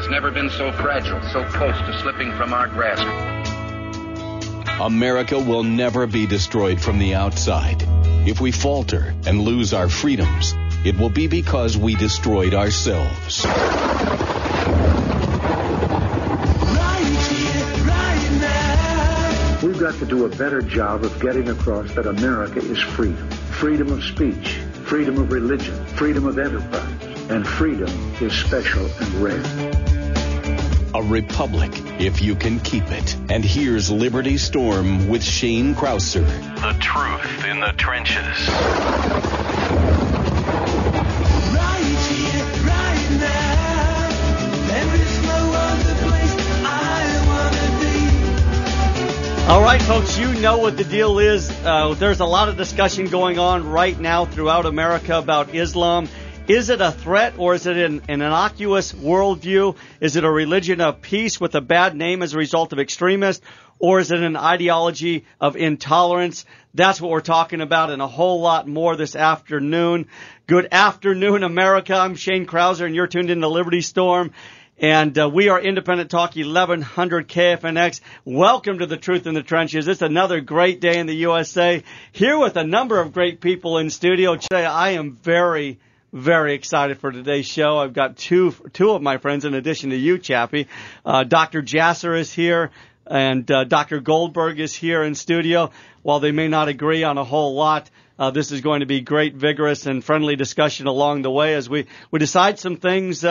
never been so fragile, so close to slipping from our grasp. America will never be destroyed from the outside. If we falter and lose our freedoms, it will be because we destroyed ourselves. We've got to do a better job of getting across that America is freedom. Freedom of speech, freedom of religion, freedom of enterprise, and freedom is special and rare. A republic, if you can keep it. And here's Liberty Storm with Shane Krauser. The truth in the trenches. Right here, right now. There is no other place I want to be. All right, folks, you know what the deal is. There's a lot of discussion going on right now throughout America about Islam. Is it a threat, or is it an innocuous worldview? Is it a religion of peace with a bad name as a result of extremists, or is it an ideology of intolerance? That's what we're talking about and a whole lot more this afternoon. Good afternoon, America. I'm Shane Krauser, and you're tuned in to Liberty Storm. And we are Independent Talk 1100 KFNX. Welcome to The Truth in the Trenches. It's another great day in the USA. Here with a number of great people in studio today. I am very excited for today's show. I've got two of my friends in addition to you, Chappie. Dr. Jasser is here, and Dr. Goldberg is here in studio. While they may not agree on a whole lot, this is going to be great, vigorous, and friendly discussion along the way as we decide some things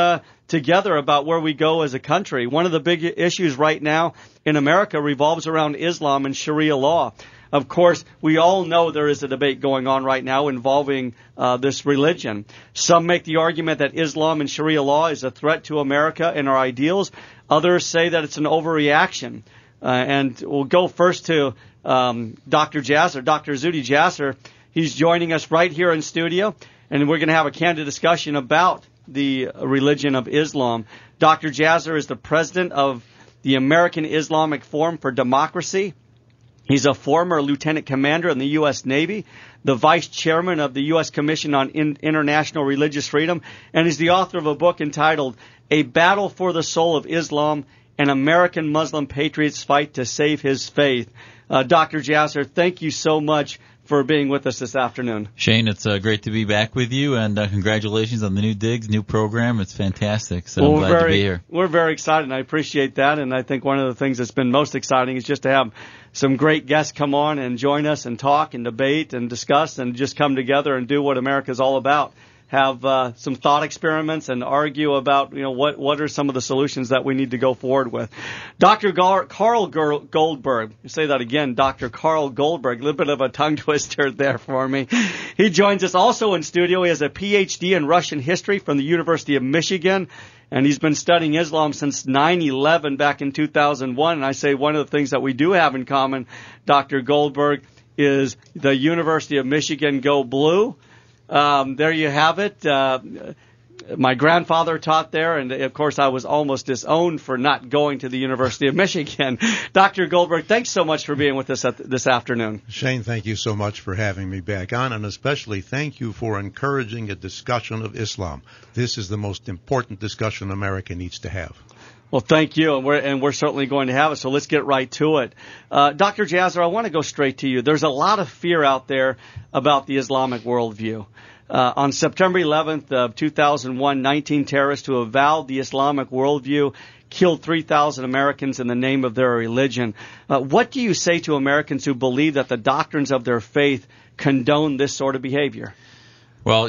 together about where we go as a country. One of the big issues right now in America revolves around Islam and Sharia law. Of course, we all know there is a debate going on right now involving this religion. Some make the argument that Islam and Sharia law is a threat to America and our ideals. Others say that it's an overreaction. And we'll go first to Dr. Jasser, Dr. Zuhdi Jasser. He's joining us right here in studio, and we're going to have a candid discussion about the religion of Islam. Dr. Jasser is the president of the American Islamic Forum for Democracy. He's a former lieutenant commander in the U.S. Navy, the vice chairman of the U.S. Commission on International Religious Freedom, and he's the author of a book entitled A Battle for the Soul of Islam, An American Muslim Patriot's Fight to Save His Faith. Dr. Jasser, thank you so much for being with us this afternoon. Shane, it's great to be back with you, and congratulations on the new digs, new program. It's fantastic, so I'm glad to be here. We're very excited, and I appreciate that, and I think one of the things that's been most exciting is just to have some great guests come on and join us and talk and debate and discuss and just come together and do what America's all about. Have some thought experiments and argue about, what are some of the solutions that we need to go forward with. Dr. Carl Goldberg, say that again, Dr. Carl Goldberg, a little bit of a tongue twister there for me. He joins us also in studio. He has a PhD in Russian history from the University of Michigan, and he's been studying Islam since 9/11 back in 2001. And I say one of the things that we do have in common, Dr. Goldberg, is the University of Michigan Go Blue. There you have it. My grandfather taught there, and of course I was almost disowned for not going to the University of Michigan. Dr. Goldberg, thanks so much for being with us this afternoon. Shane, thank you so much for having me back on, and especially thank you for encouraging a discussion of Islam. This is the most important discussion America needs to have. Well, thank you, and we're certainly going to have it, so let's get right to it. Dr. Jasser, I want to go straight to you. There's a lot of fear out there about the Islamic worldview. On September 11th of 2001, 19 terrorists who avowed the Islamic worldview killed 3,000 Americans in the name of their religion. What do you say to Americans who believe that the doctrines of their faith condone this sort of behavior? Well,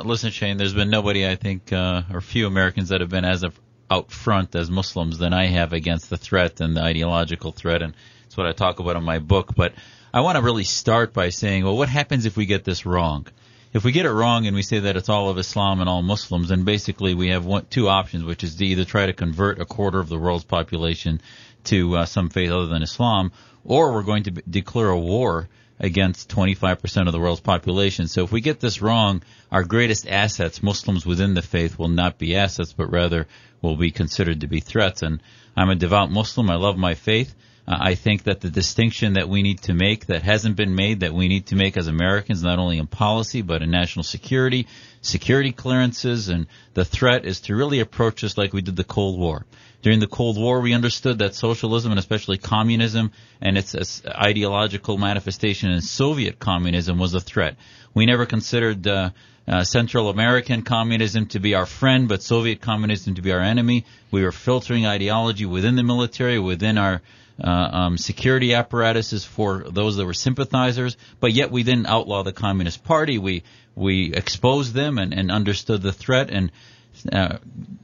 listen, Shane, there's been nobody, I think, or few Americans that have been as out front as Muslims than I have against the threat and the ideological threat, and it's what I talk about in my book. But I want to really start by saying, well, what happens if we get this wrong? If we get it wrong and we say that it's all of Islam and all Muslims, then basically we have two options, which is to either try to convert a quarter of the world's population to some faith other than Islam, or we're going to declare a war against 25% of the world's population. So if we get this wrong, our greatest assets, Muslims within the faith, will not be assets, but rather will be considered to be threats. And I'm a devout Muslim. I love my faith. I think that the distinction that we need to make that hasn't been made, that we need to make as Americans, not only in policy but in national security, security clearances, and the threat is to really approach this like we did the Cold War. During the Cold War, we understood that socialism, and especially communism, and its ideological manifestation in Soviet communism was a threat. We never considered Central American communism to be our friend, but Soviet communism to be our enemy. We were filtering ideology within the military, within our security apparatuses for those that were sympathizers, but yet we didn't outlaw the Communist Party. We exposed them and understood the threat, and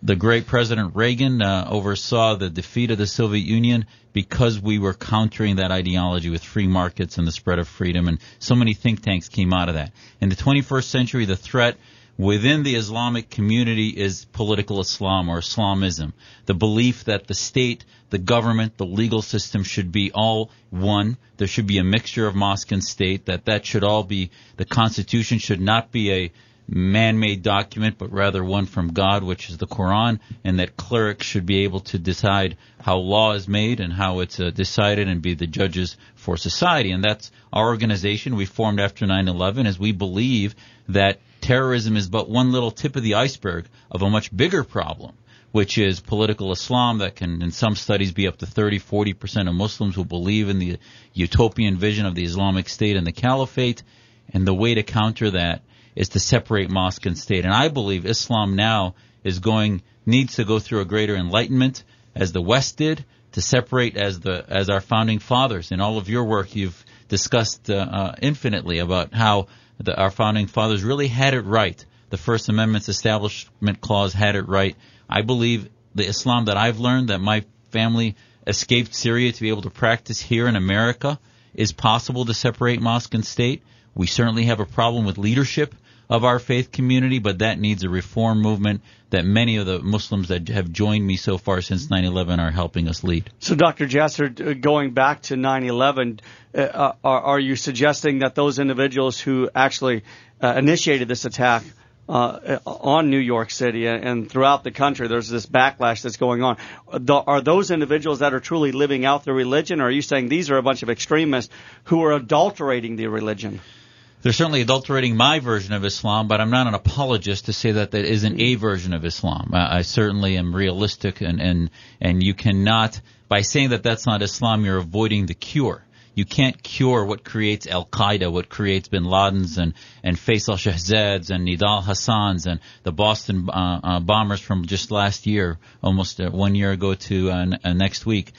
the great President Reagan oversaw the defeat of the Soviet Union because we were countering that ideology with free markets and the spread of freedom, and so many think tanks came out of that. In the 21st century, the threat within the Islamic community is political Islam or Islamism, the belief that the state, the government, the legal system should be all one. There should be a mixture of mosque and state, that should all be, the Constitution should not be a man-made document, but rather one from God, which is the Quran, and that clerics should be able to decide how law is made and how it's decided and be the judges for society. And that's our organization we formed after 9/11, as we believe that terrorism is but one little tip of the iceberg of a much bigger problem, which is political Islam that can, in some studies, be up to 30-40% of Muslims who believe in the utopian vision of the Islamic State and the Caliphate. And the way to counter that is to separate mosque and state. And I believe Islam now needs to go through a greater enlightenment, as the West did, to separate as our founding fathers. In all of your work, you've discussed infinitely about how our founding fathers really had it right. The First Amendment's Establishment Clause had it right. I believe the Islam that I've learned, that my family escaped Syria to be able to practice here in America, is possible to separate mosque and state. We certainly have a problem with leadership of our faith community, but that needs a reform movement that many of the Muslims that have joined me so far since 9/11 are helping us lead. So, Dr. Jasser, going back to 9/11, are you suggesting that those individuals who actually initiated this attack on New York City and throughout the country, there's this backlash that's going on, are those individuals that are truly living out their religion, or are you saying these are a bunch of extremists who are adulterating the religion? They're certainly adulterating my version of Islam, but I'm not an apologist to say that isn't a version of Islam. I certainly am realistic, and you cannot, by saying that that's not Islam, you're avoiding the cure. You can't cure what creates Al-Qaeda, what creates bin Ladens and Faisal Shahzads and Nidal Hassans and the Boston bombers from just last year, almost 1 year ago to next week.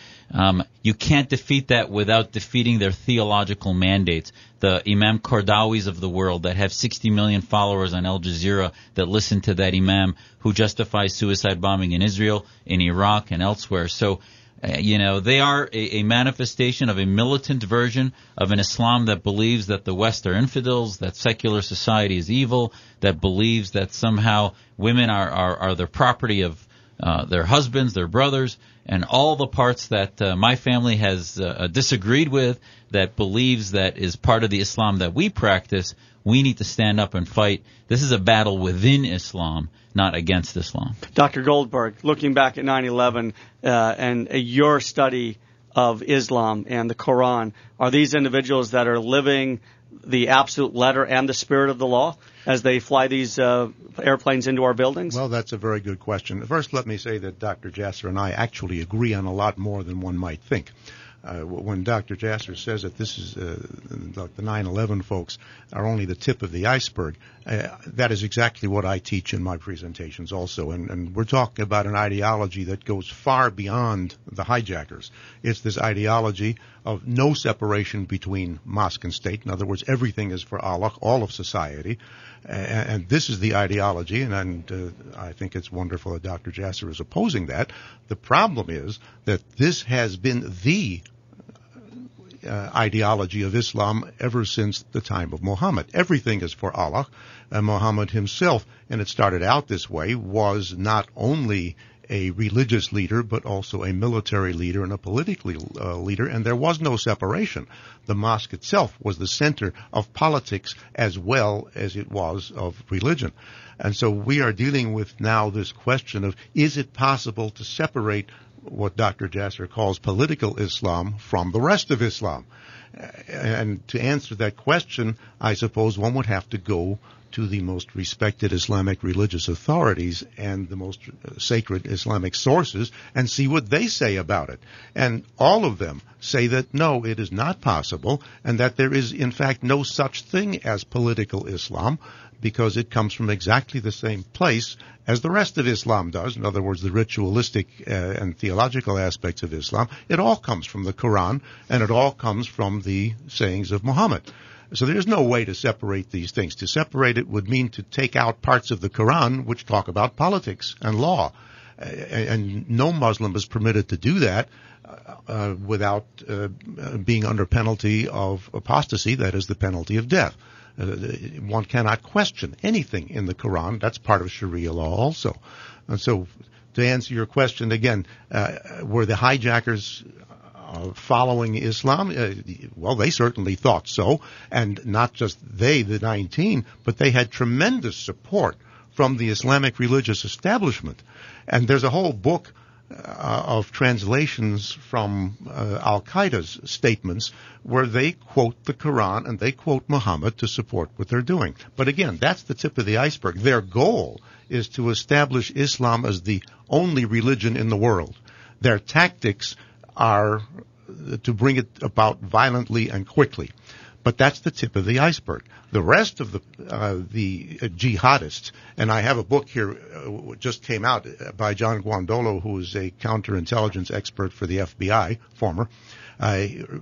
You can't defeat that without defeating their theological mandates. The Imam Kordawis of the world that have 60 million followers on Al Jazeera that listen to that Imam who justifies suicide bombing in Israel, in Iraq, and elsewhere. So, they are a manifestation of a militant version of an Islam that believes that the West are infidels, that secular society is evil, that believes that somehow women are the property of their husbands, their brothers, and all the parts that my family has disagreed with, that believes that is part of the Islam that we practice. We need to stand up and fight. This is a battle within Islam, not against Islam. Dr. Goldberg, looking back at 9/11 and your study of Islam and the Quran, are these individuals that are living the absolute letter and the spirit of the law as they fly these airplanes into our buildings? Well, that's a very good question. First, let me say that Dr. Jasser and I actually agree on a lot more than one might think. When Dr. Jasser says that this is the 9/11 folks are only the tip of the iceberg, that is exactly what I teach in my presentations also. And we're talking about an ideology that goes far beyond the hijackers. It's this ideology of no separation between mosque and state. In other words, everything is for Allah, all of society. And this is the ideology, and I think it's wonderful that Dr. Jasser is opposing that. The problem is that this has been the ideology of Islam ever since the time of Muhammad. Everything is for Allah. Muhammad himself, and it started out this way, was not only a religious leader, but also a military leader and a political leader, and there was no separation. The mosque itself was the center of politics as well as it was of religion. And so we are dealing with now this question of, is it possible to separate what Dr. Jasser calls political Islam from the rest of Islam. And to answer that question, I suppose one would have to go to the most respected Islamic religious authorities and the most sacred Islamic sources and see what they say about it. And all of them say that no, it is not possible, and that there is in fact no such thing as political Islam, because it comes from exactly the same place as the rest of Islam does. In other words, the ritualistic and theological aspects of Islam. It all comes from the Quran, and it all comes from the sayings of Muhammad. So there's no way to separate these things. To separate it would mean to take out parts of the Quran which talk about politics and law. And no Muslim is permitted to do that without being under penalty of apostasy, that is the penalty of death. One cannot question anything in the Quran. That's part of Sharia law also. And so to answer your question again, were the hijackers following Islam? Well, they certainly thought so. And not just they, the 19, but they had tremendous support from the Islamic religious establishment. And there's a whole book of translations from Al-Qaeda's statements where they quote the Quran and they quote Muhammad to support what they're doing. But again, that's the tip of the iceberg. Their goal is to establish Islam as the only religion in the world. Their tactics are to bring it about violently and quickly. But that's the tip of the iceberg. The rest of the jihadists, and I have a book here, just came out by John Guandolo, who is a counterintelligence expert for the FBI, former,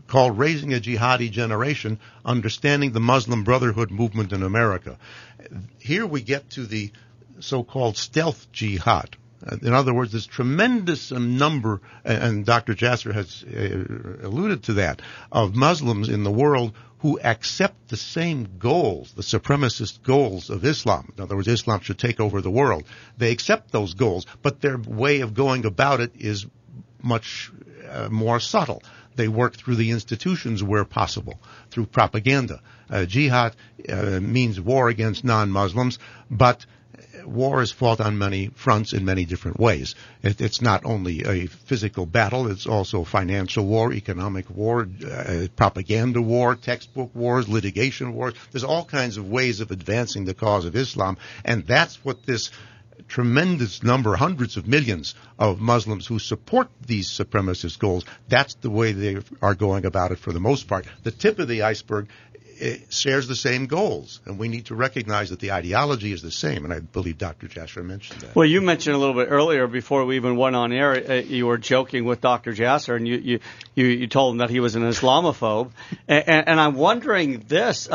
called Raising a Jihadi Generation, Understanding the Muslim Brotherhood Movement in America. Here we get to the so-called stealth jihad. In other words, there's tremendous number, and Dr. Jasser has alluded to that, of Muslims in the world who accept the same goals, the supremacist goals of Islam. In other words, Islam should take over the world. They accept those goals, but their way of going about it is much more subtle. They work through the institutions where possible, through propaganda. Jihad means war against non-Muslims, but war is fought on many fronts in many different ways. It's not only a physical battle, it's also financial war, economic war, propaganda war, textbook wars, litigation wars. There's all kinds of ways of advancing the cause of Islam, and that's what this tremendous number, hundreds of millions of Muslims who support these supremacist goals, that's the way they are going about it for the most part. The tip of the iceberg, it shares the same goals, and we need to recognize that the ideology is the same, and I believe Dr. Jasser mentioned that. Well, you mentioned a little bit earlier, before we even went on air, you were joking with Dr. Jasser, and you told him that he was an Islamophobe, and I'm wondering this,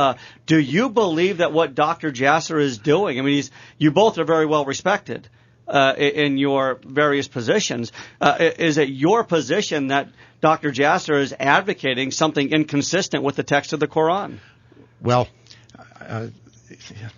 do you believe that what Dr. Jasser is doing, I mean, you both are very well respected in your various positions, is it your position that Dr. Jasser is advocating something inconsistent with the text of the Quran? Well,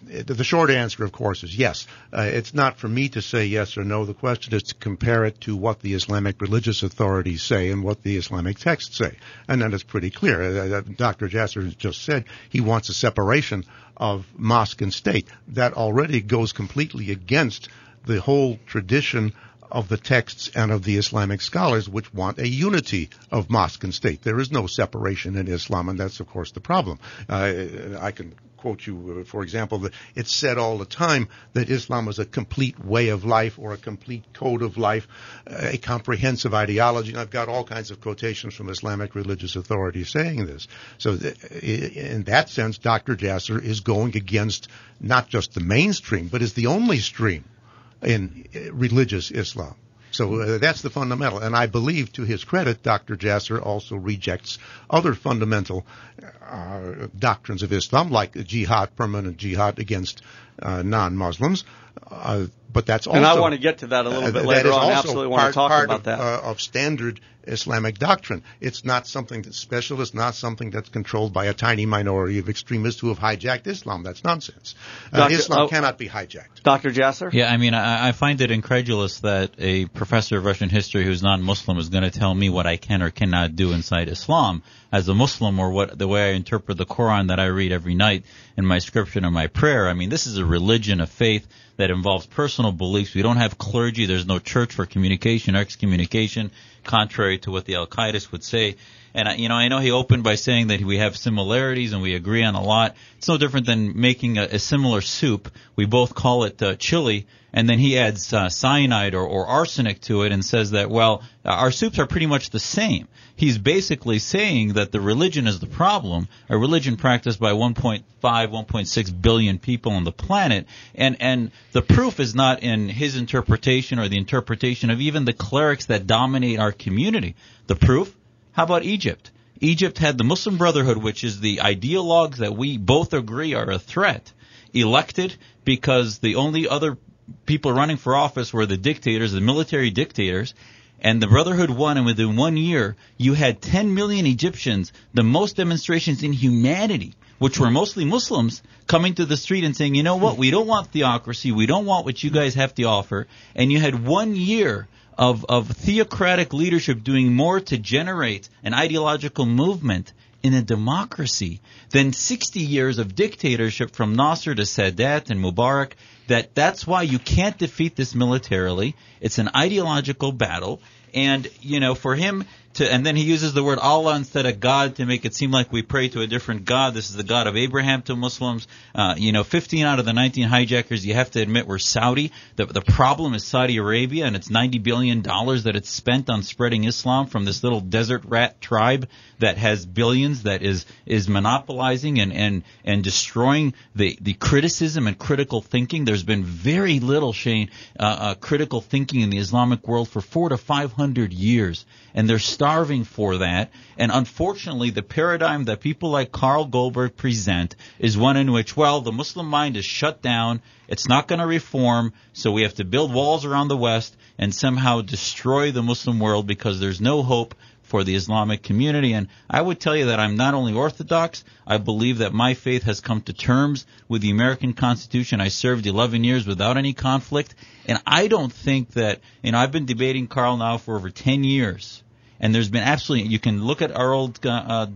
the short answer, of course, is yes. It's not for me to say yes or no. The question is to compare it to what the Islamic religious authorities say and what the Islamic texts say. And then it's pretty clear. Dr. Jasser has just said he wants a separation of mosque and state. That already goes completely against the whole tradition of the texts and of the Islamic scholars, which want a unity of mosque and state. There is no separation in Islam, and that's, of course, the problem. I can quote you, for example, that it's said all the time that Islam is a complete way of life or a complete code of life, a comprehensive ideology. And I've got all kinds of quotations from Islamic religious authorities saying this. So in that sense, Dr. Jasser is going against not just the mainstream, but is the only stream in religious Islam. So that's the fundamental. And I believe, to his credit, Dr. Jasser also rejects other fundamental doctrines of Islam, like jihad, permanent jihad against non-Muslims. But that's also... And I want to get to that a little bit later on. I absolutely want to talk about that. Of standard Islamic doctrine. It's not something that's special. It's not something that's controlled by a tiny minority of extremists who have hijacked Islam. That's nonsense. Islam cannot be hijacked. Dr. Jasser? Yeah, I mean, I find it incredulous that a professor of Russian history who's non-Muslim is going to tell me what I can or cannot do inside Islam as a Muslim, or the way I interpret the Quran that I read every night in my scripture and my prayer. I mean, this is a religion of faith that involves personal beliefs. We don't have clergy. There's no church for communication or excommunication, contrary to what the Al-Qaeda would say. And, I know he opened by saying that we have similarities and we agree on a lot. It's no different than making a similar soup. We both call it chili, and then he adds cyanide or arsenic to it and says that, well, our soups are pretty much the same. He's basically saying that the religion is the problem, a religion practiced by 1.5, 1.6 billion people on the planet, and the proof is not in his interpretation or the interpretation of even the clerics that dominate our community. The proof? How about Egypt? Egypt had the Muslim Brotherhood, which is the ideologues that we both agree are a threat, elected because the only other people running for office were the dictators, the military dictators, and the Brotherhood won, and within 1 year, you had 10 million Egyptians, the most demonstrations in humanity, which were mostly Muslims, coming to the street and saying, you know what, we don't want theocracy, we don't want what you guys have to offer, and you had 1 year of theocratic leadership doing more to generate an ideological movement in a democracy than 60 years of dictatorship from Nasser to Sadat and Mubarak. That's why you can't defeat this militarily. It's an ideological battle. And, for him to, and then he uses the word Allah instead of God to make it seem like we pray to a different God. This is the God of Abraham to Muslims. 15 out of the 19 hijackers, you have to admit, were Saudi. The problem is Saudi Arabia, and it's $90 billion that it's spent on spreading Islam from this little desert rat tribe that has billions, that is monopolizing and destroying the criticism and critical thinking. There's been very little, Shane, critical thinking in the Islamic world for 400 to 500 years. And they're starving for that. And unfortunately, the paradigm that people like Carl Goldberg present is one in which, well, the Muslim mind is shut down. It's not going to reform, so we have to build walls around the West and somehow destroy the Muslim world because there's no hope for the Islamic community. And I would tell you that I'm not only Orthodox, I believe that my faith has come to terms with the American Constitution. I served 11 years without any conflict. And I don't think that, I've been debating Carl now for over 10 years. And there's been absolutely, you can look at our old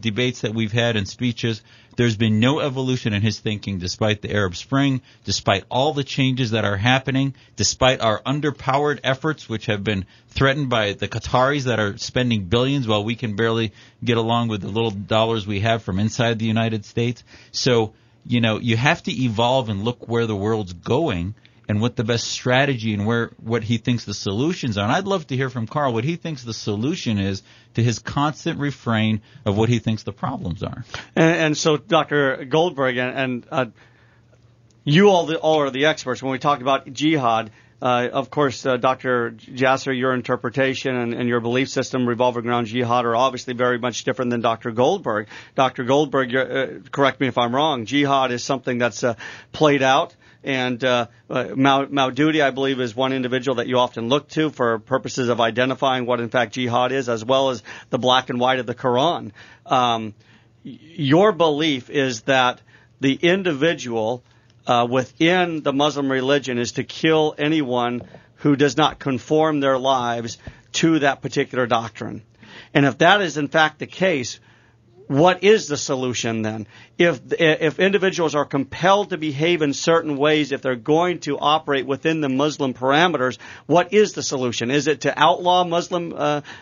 debates that we've had and speeches. There's been no evolution in his thinking despite the Arab Spring, despite all the changes that are happening, despite our underpowered efforts, which have been threatened by the Qataris that are spending billions while we can barely get along with the little dollars we have from inside the United States. So, you have to evolve and look where the world's going and what the best strategy and what he thinks the solutions are. And I'd love to hear from Carl what he thinks the solution is to his constant refrain of what he thinks the problems are. And so, Dr. Goldberg, and you all are the experts. When we talk about jihad, of course, Dr. Jasser, your interpretation and your belief system revolving around jihad are obviously very much different than Dr. Goldberg. Dr. Goldberg, correct me if I'm wrong, jihad is something that's played out. And Maududi, I believe, is one individual that you often look to for purposes of identifying what, in fact, jihad is, as well as the black and white of the Quran. Your belief is that the individual within the Muslim religion is to kill anyone who does not conform their lives to that particular doctrine. And if that is, in fact, the case, what is the solution then? If individuals are compelled to behave in certain ways, if they're going to operate within the Muslim parameters, what is the solution? Is it to outlaw Muslim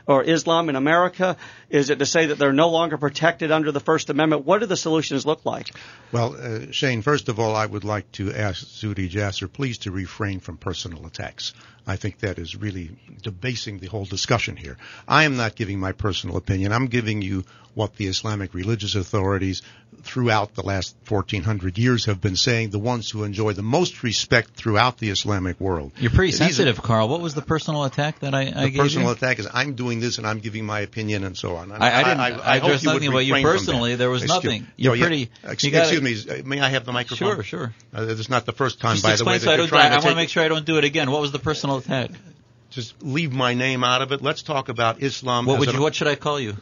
or Islam in America? Is it to say that they're no longer protected under the First Amendment? What do the solutions look like? Well, Shane, first of all, I would like to ask Zuhdi Jasser, please, to refrain from personal attacks. I think that is really debasing the whole discussion here. I am not giving my personal opinion. I'm giving you what the Islamic religious authorities throughout the last 1,400 years have been saying, the ones who enjoy the most respect throughout the Islamic world. You're pretty sensitive, Carl. What was the personal attack that I gave you? The personal attack is I'm doing this and I'm giving my opinion and so on. I hope you nothing about you personally. There was nothing. You're pretty. Excuse me. May I have the microphone? Sure. This is not the first time, just by the way, that you're trying to I want to make sure I don't do it again. What was the personal attack? Just leave my name out of it. Let's talk about Islam. What should I call you?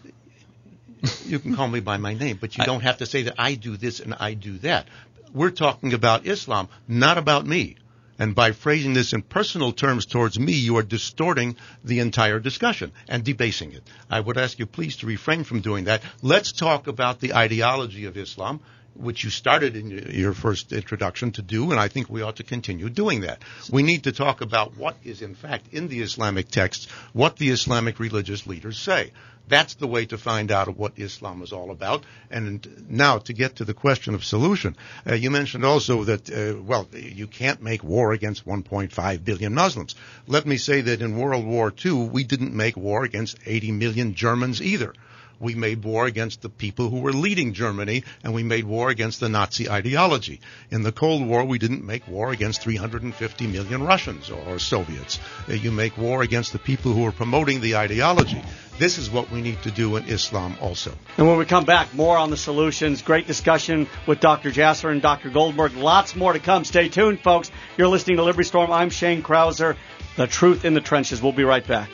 You can call me by my name, but you don't have to say that I do this and I do that. We're talking about Islam, not about me. And by phrasing this in personal terms towards me, you are distorting the entire discussion and debasing it. I would ask you please to refrain from doing that. Let's talk about the ideology of Islam. which you started in your first introduction to do, and I think we ought to continue doing that. We need to talk about what is, in fact, in the Islamic texts, what the Islamic religious leaders say. That's the way to find out what Islam is all about. And now, to get to the question of solution, you mentioned also that, you can't make war against 1.5 billion Muslims. Let me say that in World War II, we didn't make war against 80 million Germans either. We made war against the people who were leading Germany, and we made war against the Nazi ideology. In the Cold War, we didn't make war against 350 million Russians or Soviets. You make war against the people who are promoting the ideology. This is what we need to do in Islam also. And when we come back, more on the solutions. Great discussion with Dr. Jasser and Dr. Goldberg. Lots more to come. Stay tuned, folks. You're listening to Liberty Storm. I'm Shane Krauser. The Truth in the Trenches. We'll be right back.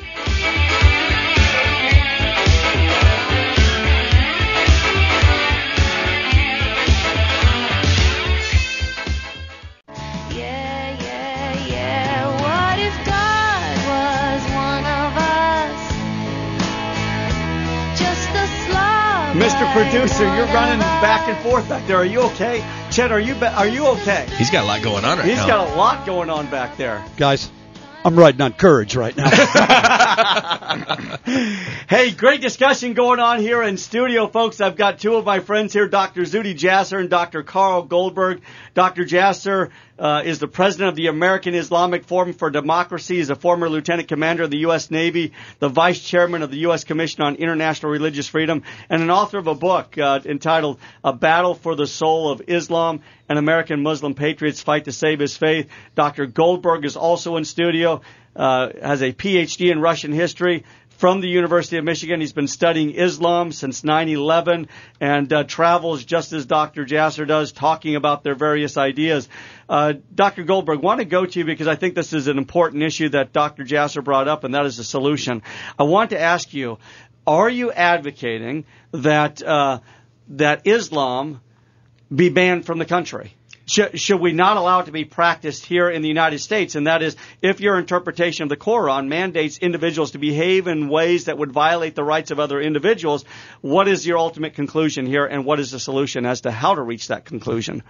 Mr. Producer, you're running back and forth back there. Are you okay? Chet, are you okay? He's got a lot going on right now. He's got a lot going on back there. Guys, I'm riding on courage right now. Hey, great discussion going on here in studio, folks. I've got two of my friends here, Dr. Zuhdi Jasser and Dr. Carl Goldberg. Dr. Jasser is the president of the American Islamic Forum for Democracy. He's a former lieutenant commander of the U.S. Navy, the vice chairman of the U.S. Commission on International Religious Freedom, and an author of a book entitled A Battle for the Soul of Islam, an American Muslim Patriot's Fight to Save His Faith. Dr. Goldberg is also in studio, has a Ph.D. in Russian history from the University of Michigan. He's been studying Islam since 9/11 and travels just as Dr. Jasser does, talking about their various ideas. Dr. Goldberg, want to go to you because I think this is an important issue that Dr. Jasser brought up, and that is the solution. I want to ask you, are you advocating that that Islam be banned from the country? Should we not allow it to be practiced here in the United States? And that is, if your interpretation of the Quran mandates individuals to behave in ways that would violate the rights of other individuals, what is your ultimate conclusion here, and what is the solution as to how to reach that conclusion?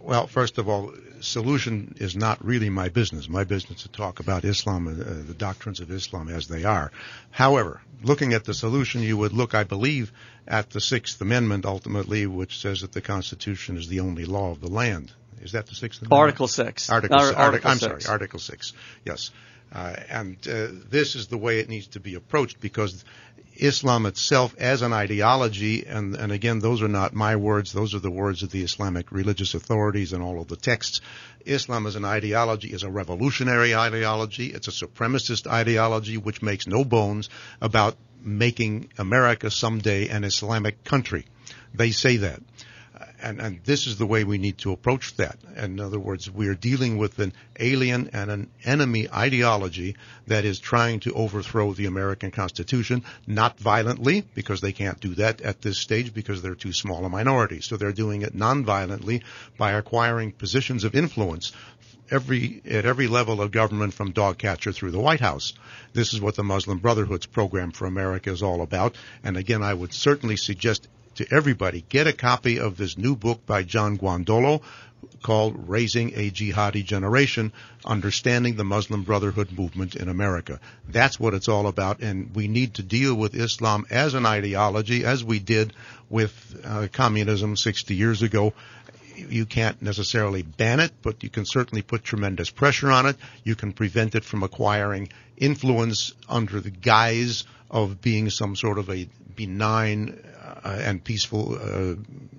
Well, first of all, solution is not really my business. My business is to talk about Islam, the doctrines of Islam as they are. However, looking at the solution, you would look, I believe, at the Sixth Amendment ultimately, which says that the Constitution is the only law of the land. Is that the Sixth Amendment? Article 6. Article 6. Yes. And this is the way it needs to be approached, because Islam itself as an ideology, and again, those are not my words, those are the words of the Islamic religious authorities and all of the texts. Islam as an ideology is a revolutionary ideology. It's a supremacist ideology which makes no bones about making America someday an Islamic country. They say that. And this is the way we need to approach that. In other words, we are dealing with an alien and an enemy ideology that is trying to overthrow the American Constitution, not violently, because they can't do that at this stage because they're too small a minority. So they're doing it non-violently by acquiring positions of influence at every level of government, from dog catcher through the White House. This is what the Muslim Brotherhood's program for America is all about. And again, I would certainly suggest to everybody, get a copy of this new book by John Guandolo called Raising a Jihadi Generation, Understanding the Muslim Brotherhood Movement in America. That's what it's all about, and we need to deal with Islam as an ideology, as we did with communism 60 years ago. You can't necessarily ban it, but you can certainly put tremendous pressure on it. You can prevent it from acquiring influence under the guise of being some sort of a benign and peaceful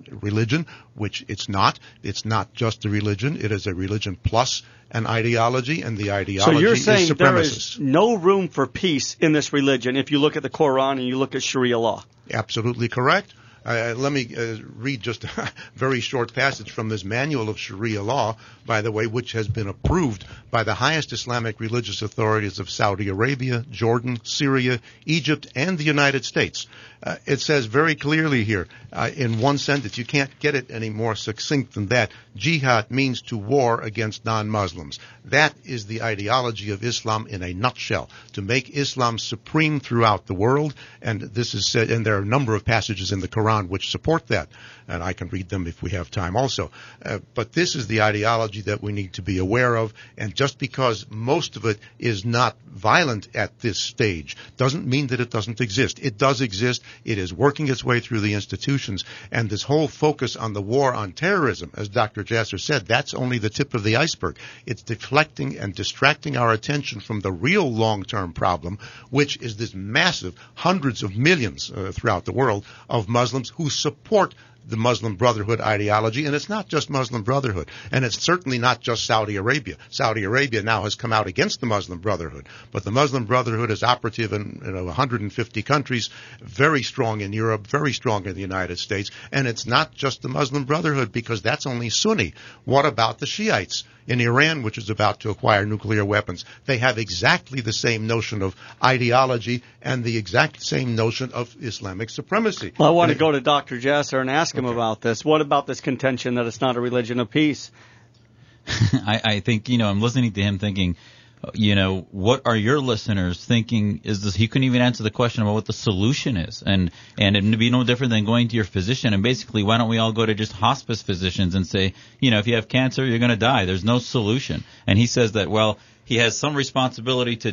religion, which it's not. It's not just a religion. It is a religion plus an ideology, and the ideology is supremacist. So you're saying there is no room for peace in this religion if you look at the Quran and you look at Sharia law? Absolutely correct. Let me read just a very short passage from this manual of Sharia law, by the way, which has been approved by the highest Islamic religious authorities of Saudi Arabia, Jordan, Syria, Egypt, and the United States. It says very clearly here, in one sentence, you can't get it any more succinct than that, jihad means to war against non-Muslims. That is the ideology of Islam in a nutshell, to make Islam supreme throughout the world, and this is said, and there are a number of passages in the Quran Quran which support that. And I can read them if we have time also. But this is the ideology that we need to be aware of. And just because most of it is not violent at this stage doesn't mean that it doesn't exist. It does exist. It is working its way through the institutions. And this whole focus on the war on terrorism, as Dr. Jasser said, that's only the tip of the iceberg. It's deflecting and distracting our attention from the real long-term problem, which is this massive hundreds of millions throughout the world of Muslims who support the Muslim Brotherhood ideology, and it's not just Muslim Brotherhood, and it's certainly not just Saudi Arabia. Saudi Arabia now has come out against the Muslim Brotherhood, but the Muslim Brotherhood is operative in 150 countries, very strong in Europe, very strong in the United States, and it's not just the Muslim Brotherhood because that's only Sunni. What about the Shiites? In Iran, which is about to acquire nuclear weapons, they have exactly the same notion of ideology and the exact same notion of Islamic supremacy. Well, I want to go to Dr. Jasser and ask him about this. What about this contention that it's not a religion of peace? I think, I'm listening to him thinking, what are your listeners thinking is this? He couldn't even answer the question about what the solution is. And it'd be no different than going to your physician. And basically, why don't we all go to just hospice physicians and say, if you have cancer, you're going to die. There's no solution. And he says that, well, he has some responsibility to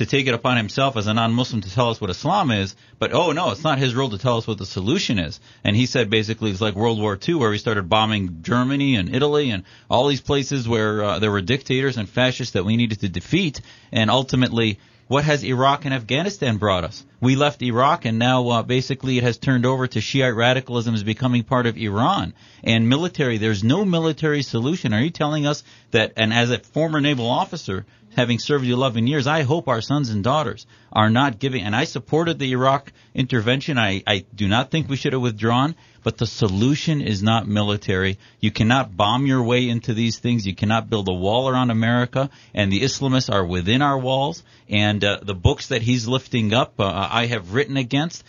take it upon himself as a non-Muslim to tell us what Islam is, but no, it's not his role to tell us what the solution is. And he said basically it's like World War II where we started bombing Germany and Italy and all these places where there were dictators and fascists that we needed to defeat, and ultimately what has Iraq and Afghanistan brought us? We left Iraq, and now basically it has turned over to Shiite radicalism as becoming part of Iran. And military, there's no military solution. Are you telling us that, and as a former naval officer, having served 11 years, I hope our sons and daughters are not giving, and I supported the Iraq intervention. I do not think we should have withdrawn, but the solution is not military. You cannot bomb your way into these things. You cannot build a wall around America, and the Islamists are within our walls. And the books that he's lifting up, I have written against.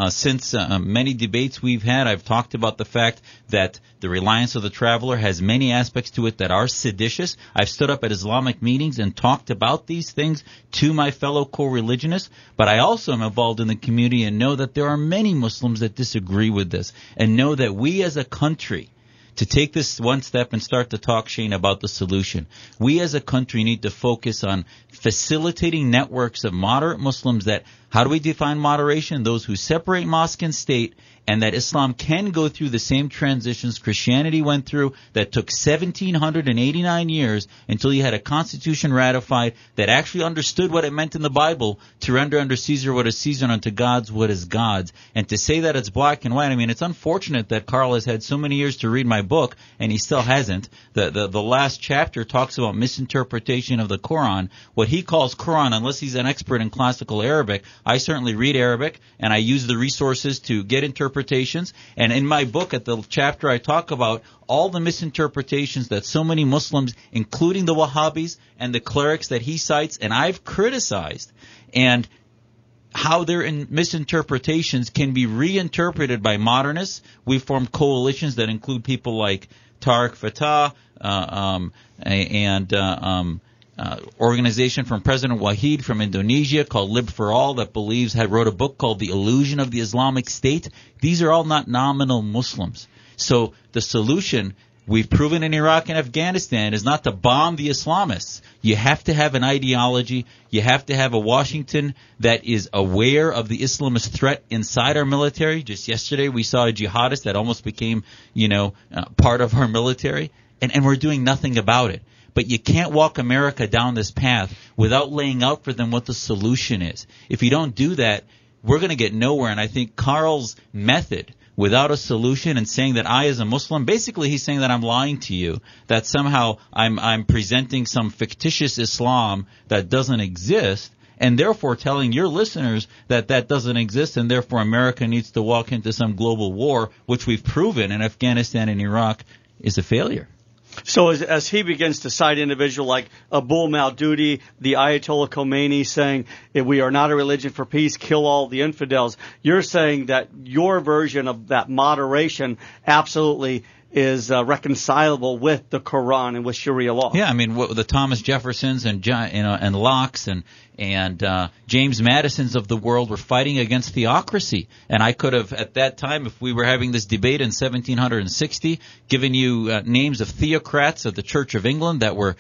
Since many debates we've had, I've talked about the fact that the reliance of the traveler has many aspects to it that are seditious. I've stood up at Islamic meetings and talked about these things to my fellow co-religionists, but I also am involved in the community and know that there are many Muslims that disagree with this, and know that we as a country, to take this one step and start to talk, Shane, about the solution, we as a country need to focus on facilitating networks of moderate Muslims that, how do we define moderation? Those who separate mosque and state, and that Islam can go through the same transitions Christianity went through that took 1,789 years until you had a constitution ratified that actually understood what it meant in the Bible to render unto Caesar what is Caesar and unto God's what is God's. And to say that it's black and white, I mean, it's unfortunate that Carl has had so many years to read my book and he still hasn't. The last chapter talks about misinterpretation of the Quran, what he calls Quran, unless he's an expert in classical Arabic. I certainly read Arabic, and I use the resources to get interpretations. And in my book, at the chapter, I talk about all the misinterpretations that so many Muslims, including the Wahhabis and the clerics that he cites, and I've criticized, and how their misinterpretations can be reinterpreted by modernists. We formed coalitions that include people like Tariq Fatah organization from President Wahid from Indonesia called Lib for All that wrote a book called The Illusion of the Islamic State. These are all not nominal Muslims. So the solution, we've proven in Iraq and Afghanistan, is not to bomb the Islamists. You have to have an ideology. You have to have a Washington that is aware of the Islamist threat inside our military. Just yesterday we saw a jihadist that almost became, part of our military, and we're doing nothing about it. But you can't walk America down this path without laying out for them what the solution is. If you don't do that, we're going to get nowhere. And I think Carl's method, without a solution and saying that I as a Muslim, basically he's saying that I'm lying to you, that somehow I'm presenting some fictitious Islam that doesn't exist, and therefore telling your listeners that that doesn't exist, and therefore America needs to walk into some global war, which we've proven in Afghanistan and Iraq is a failure. So as he begins to cite individuals like Abul Maududi, the Ayatollah Khomeini, saying, if we are not a religion for peace, kill all the infidels, you're saying that your version of that moderation absolutely reconcilable with the Quran and with Sharia law. Yeah, I mean, the Thomas Jeffersons and and Locke's and James Madisons of the world were fighting against theocracy. And I could have, at that time, if we were having this debate in 1760, given you names of theocrats of the Church of England that were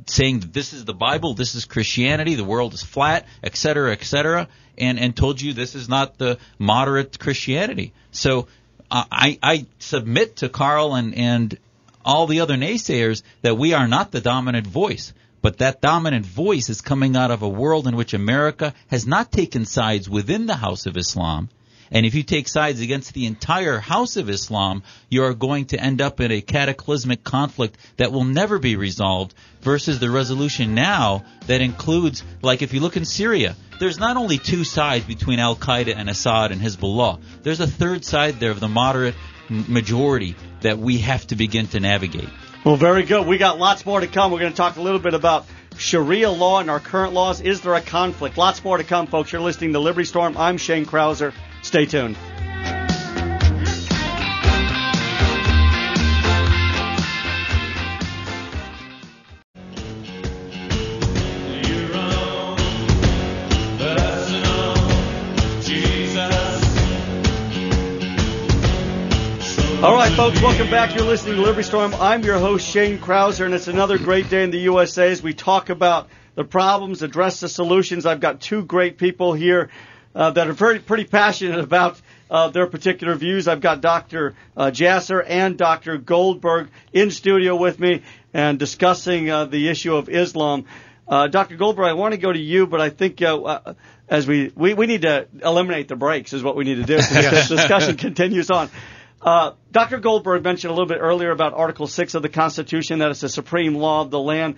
saying that this is the Bible, this is Christianity, the world is flat, etc., and told you this is not the moderate Christianity. So I submit to Carl and all the other naysayers that we are not the dominant voice. But that dominant voice is coming out of a world in which America has not taken sides within the House of Islam. And if you take sides against the entire House of Islam, you are going to end up in a cataclysmic conflict that will never be resolved versus the resolution now that includes, like if you look in Syria, there's not only two sides between Al-Qaeda and Assad and Hezbollah. There's a third side there of the moderate majority that we have to begin to navigate. Well, very good. We got lots more to come. We're going to talk a little bit about Sharia law and our current laws. Is there a conflict? Lots more to come, folks. You're listening to Liberty Storm. I'm Shane Krauser. Stay tuned. All right, folks, welcome back. You're listening to Liberty Storm. I'm your host, Shane Krauser, and it's another great day in the USA as we talk about the problems, address the solutions. I've got two great people here that are pretty passionate about their particular views. I've got Dr. Jasser and Dr. Goldberg in studio with me and discussing the issue of Islam. Dr. Goldberg, I want to go to you, but I think as we need to eliminate the breaks is what we need to do. This discussion continues on. Dr. Goldberg mentioned a little bit earlier about Article 6 of the Constitution, that it's the supreme law of the land.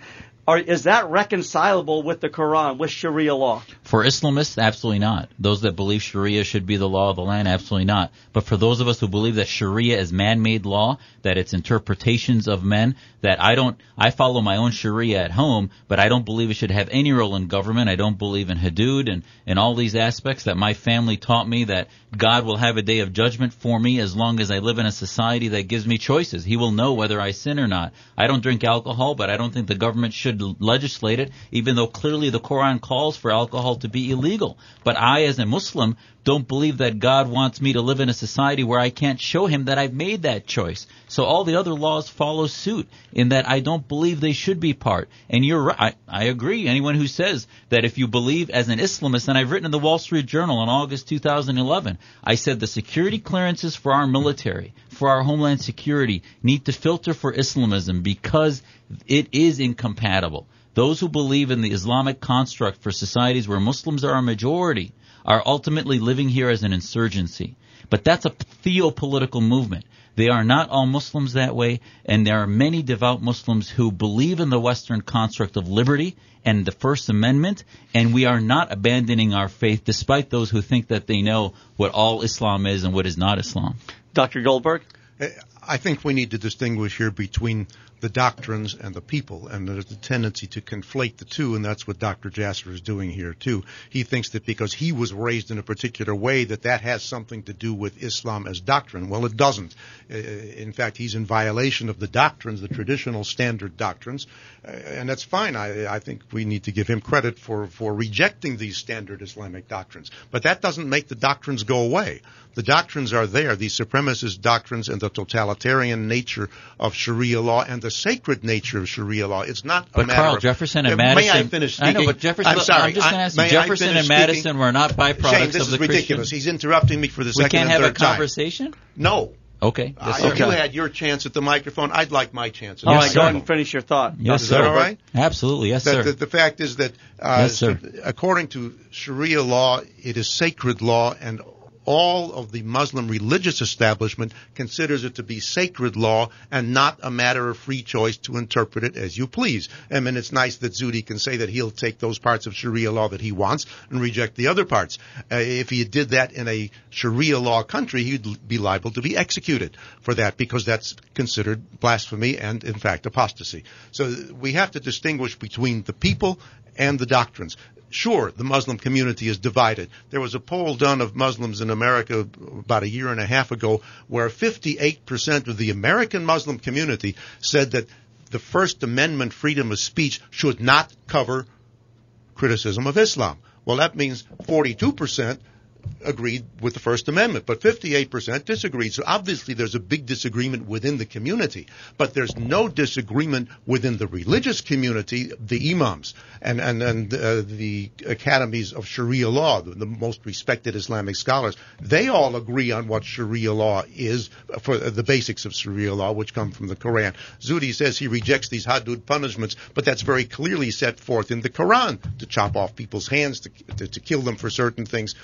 Is that reconcilable with the Quran, with Sharia law? For Islamists, absolutely not. Those that believe Sharia should be the law of the land, absolutely not. But for those of us who believe that Sharia is man-made law, that it's interpretations of men, that I follow my own Sharia at home, but I don't believe it should have any role in government. I don't believe in Hudud and all these aspects that my family taught me, that God will have a day of judgment for me as long as I live in a society that gives me choices. He will know whether I sin or not. I don't drink alcohol, but I don't think the government should legislate it, even though clearly the Quran calls for alcohol to be illegal. But I, as a Muslim, don't believe that God wants me to live in a society where I can't show him that I've made that choice. So all the other laws follow suit in that I don't believe they should be part. And you're right. I agree. Anyone who says that if you believe as an Islamist, and I've written in the Wall Street Journal in August 2011, I said the security clearances for our military, for our homeland security, need to filter for Islamism because it is incompatible. Those who believe in the Islamic construct for societies where Muslims are a majority are ultimately living here as an insurgency. But that's a theopolitical movement. They are not all Muslims that way, and there are many devout Muslims who believe in the Western construct of liberty and the First Amendment, and we are not abandoning our faith despite those who think that they know what all Islam is and what is not Islam. Dr. Goldberg? I think we need to distinguish here between the doctrines and the people, and there's a tendency to conflate the two, and that's what Dr. Jasser is doing here too. He thinks that because he was raised in a particular way that has something to do with Islam as doctrine. Well, it doesn't. In fact, he's in violation of the doctrines, the traditional standard doctrines, and that's fine. I think we need to give him credit for rejecting these standard Islamic doctrines. But that doesn't make the doctrines go away. The doctrines are there, the supremacist doctrines and the totalitarian nature of Sharia law and the sacred nature of Sharia law. It's not a matter Carl, of... Jefferson and Madison... May I finish speaking? I know, but Jefferson... I'm sorry. I'm just going to ask you, Jefferson and Madison were not byproducts of the Christian... Shane, this is ridiculous. He's interrupting me for the we second and can't third have a conversation? Time. No. Okay. Yes, if you had your chance at the microphone, I'd like my chance. All right, go ahead and finish your thought. Yes, is sir. that all right? Absolutely. Yes, sir. The fact is that yes, sir. According to Sharia law, it is sacred law, and all of the Muslim religious establishment considers it to be sacred law and not a matter of free choice to interpret it as you please. I mean, it's nice that Zuhdi can say that he'll take those parts of Sharia law that he wants and reject the other parts. If he did that in a Sharia law country, he'd be liable to be executed for that because that's considered blasphemy and, in fact, apostasy. So we have to distinguish between the people and the doctrines. Sure, the Muslim community is divided. There was a poll done of Muslims in America about a year and a half ago where 58% of the American Muslim community said that the First Amendment freedom of speech should not cover criticism of Islam. Well, that means 42% agreed with the First Amendment, but 58% disagreed. So obviously there's a big disagreement within the community, but there's no disagreement within the religious community, the imams and the academies of Sharia law, the most respected Islamic scholars. They all agree on what Sharia law is, for the basics of Sharia law, which come from the Quran. Zuhdi says he rejects these hadud punishments, but that's very clearly set forth in the Quran, to chop off people's hands, to kill them for certain things.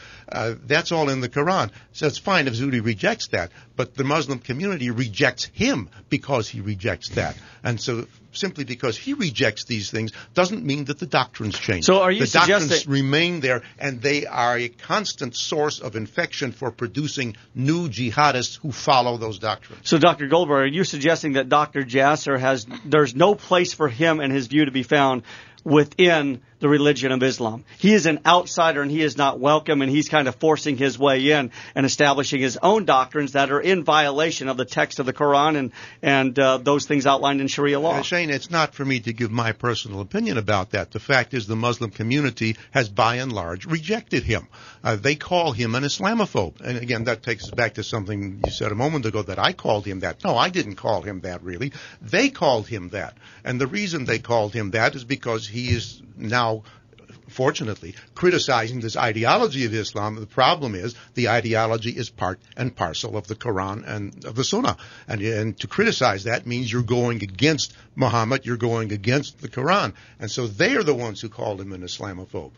That's all in the Quran. So it's fine if Zuhdi rejects that, but the Muslim community rejects him because he rejects that. And so simply because he rejects these things doesn't mean that the doctrines change. So are you the suggesting doctrines remain there, and they are a constant source of infection for producing new jihadists who follow those doctrines. So, Dr. Goldberg, are you suggesting that Dr. Jasser there's no place for him and his view to be found within the religion of Islam? He is an outsider and he is not welcome, and he's kind of forcing his way in and establishing his own doctrines that are in violation of the text of the Quran and those things outlined in Sharia law. Shane, it's not for me to give my personal opinion about that. The fact is the Muslim community has by and large rejected him. They call him an Islamophobe. And again, that takes us back to something you said a moment ago, that I called him that. No, I didn't call him that, really. They called him that. And the reason they called him that is because he is now, fortunately, criticizing this ideology of Islam. The problem is the ideology is part and parcel of the Quran and of the Sunnah. And to criticize that means you're going against Muhammad, you're going against the Quran. And so they are the ones who called him an Islamophobe.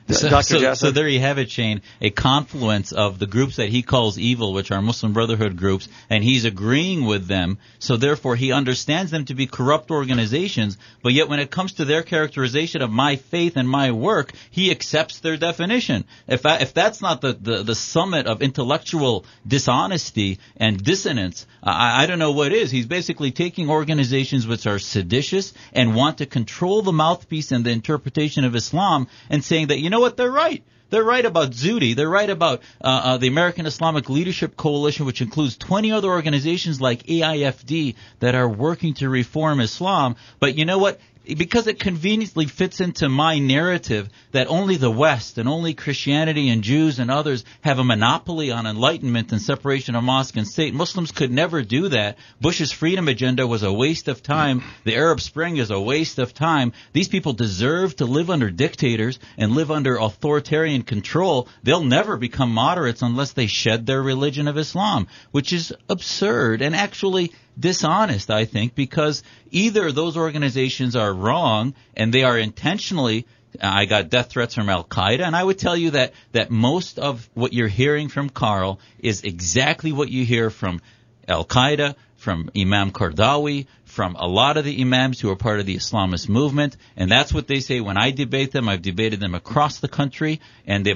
So there you have it, Shane, a confluence of the groups that he calls evil, which are Muslim Brotherhood groups, and he's agreeing with them, so therefore he understands them to be corrupt organizations, but yet when it comes to their characterization of my faith and my work, he accepts their definition. If that's not the summit of intellectual dishonesty and dissonance, I don't know what is. He's basically taking organizations which are seditious and want to control the mouthpiece and the interpretation of Islam and saying that, you know what, they're right. They're right about Zuhdi. They're right about the American Islamic Leadership Coalition, which includes 20 other organizations like AIFD that are working to reform Islam. But you know what? Because it conveniently fits into my narrative that only the West and only Christianity and Jews and others have a monopoly on enlightenment and separation of mosque and state. Muslims could never do that. Bush's freedom agenda was a waste of time. The Arab Spring is a waste of time. These people deserve to live under dictators and live under authoritarian control. They'll never become moderates unless they shed their religion of Islam, which is absurd and actually dishonest, I think, because either those organizations are wrong and they are intentionally I got death threats from Al-Qaeda, and I would tell you that most of what you're hearing from Carl is exactly what you hear from Al-Qaeda, from Imam Qardawi, from a lot of the imams who are part of the Islamist movement, and that's what they say when I debate them. I've debated them across the country, and they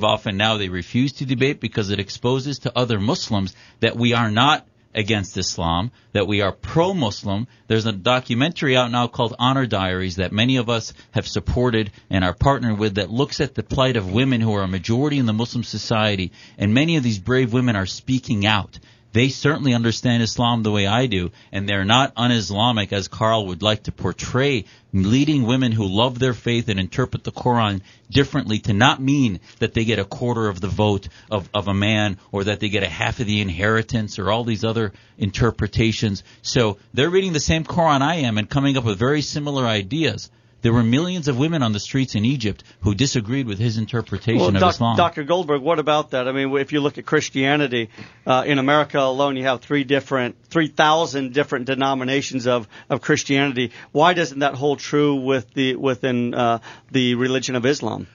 refuse to debate because it exposes to other Muslims that we are not against Islam, that we are pro-Muslim. There's a documentary out now called Honor Diaries that many of us have supported and are partnered with that looks at the plight of women who are a majority in the Muslim society, and many of these brave women are speaking out. They certainly understand Islam the way I do, and they're not un-Islamic as Carl would like to portray, leading women who love their faith and interpret the Quran differently to not mean that they get a quarter of the vote of a man or that they get a half of the inheritance or all these other interpretations. So they're reading the same Quran I am and coming up with very similar ideas. There were millions of women on the streets in Egypt who disagreed with his interpretation of Islam. Dr. Goldberg, what about that? I mean, if you look at Christianity, in America alone, you have 3,000 different denominations of Christianity. Why doesn't that hold true within the religion of Islam?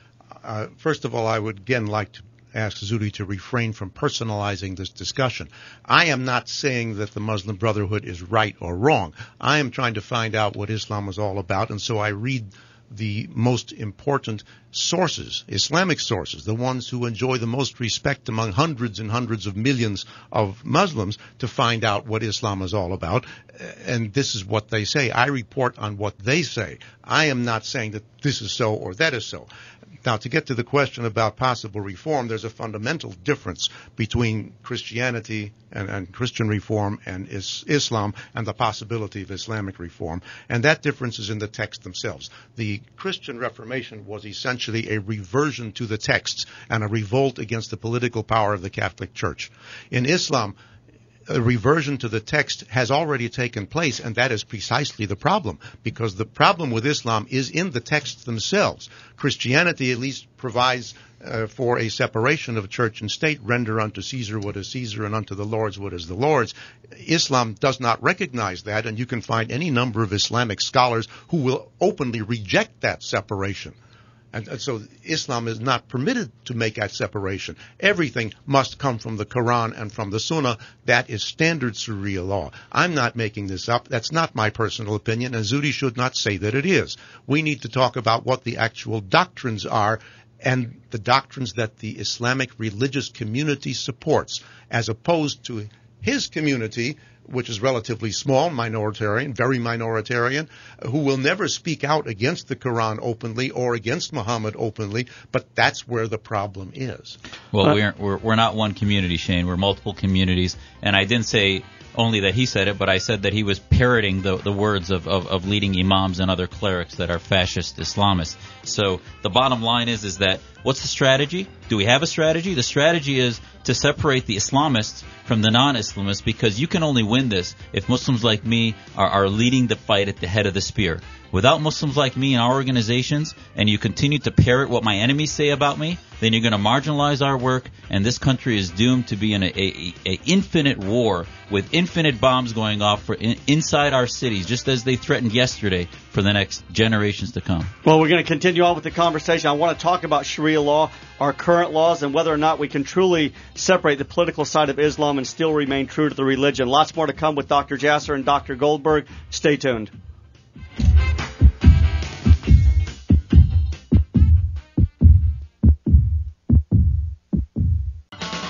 First of all, I would again like to ask Zuhdi to refrain from personalizing this discussion. I am not saying that the Muslim Brotherhood is right or wrong. I am trying to find out what Islam is all about, and so I read the most important sources, Islamic sources, the ones who enjoy the most respect among hundreds and hundreds of millions of Muslims, to find out what Islam is all about. And this is what they say. I report on what they say. I am not saying that this is so or that is so. Now, to get to the question about possible reform, there's a fundamental difference between Christianity and Christian reform and Islam and the possibility of Islamic reform. And that difference is in the texts themselves. The Christian Reformation was essentially a reversion to the texts and a revolt against the political power of the Catholic Church. In Islam, a reversion to the text has already taken place, and that is precisely the problem, because the problem with Islam is in the texts themselves. Christianity at least provides for a separation of church and state, render unto Caesar what is Caesar and unto the Lord's what is the Lord's. Islam does not recognize that, and you can find any number of Islamic scholars who will openly reject that separation. And so Islam is not permitted to make that separation. Everything must come from the Quran and from the Sunnah. That is standard Sharia law. I'm not making this up. That's not my personal opinion, and Zuhdi should not say that it is. We need to talk about what the actual doctrines are and the doctrines that the Islamic religious community supports, as opposed to his community, which is relatively small, minoritarian, very minoritarian, who will never speak out against the Quran openly or against Muhammad openly, but that's where the problem is. Well, we're not one community, Shane. We're multiple communities, and I didn't say only that he said it, but I said that he was parroting the words of leading imams and other clerics that are fascist Islamists. So the bottom line is that what's the strategy? Do we have a strategy? The strategy is to separate the Islamists from the non-Islamists, because you can only win this if Muslims like me are leading the fight at the head of the spear. Without Muslims like me in our organizations, and you continue to parrot what my enemies say about me, then you're going to marginalize our work, and this country is doomed to be in a infinite war with infinite bombs going off inside our cities, just as they threatened yesterday, for the next generations to come. Well, we're going to continue on with the conversation. I want to talk about Sharia law, our current laws, and whether or not we can truly separate the political side of Islam and still remain true to the religion. Lots more to come with Dr. Jasser and Dr. Goldberg. Stay tuned.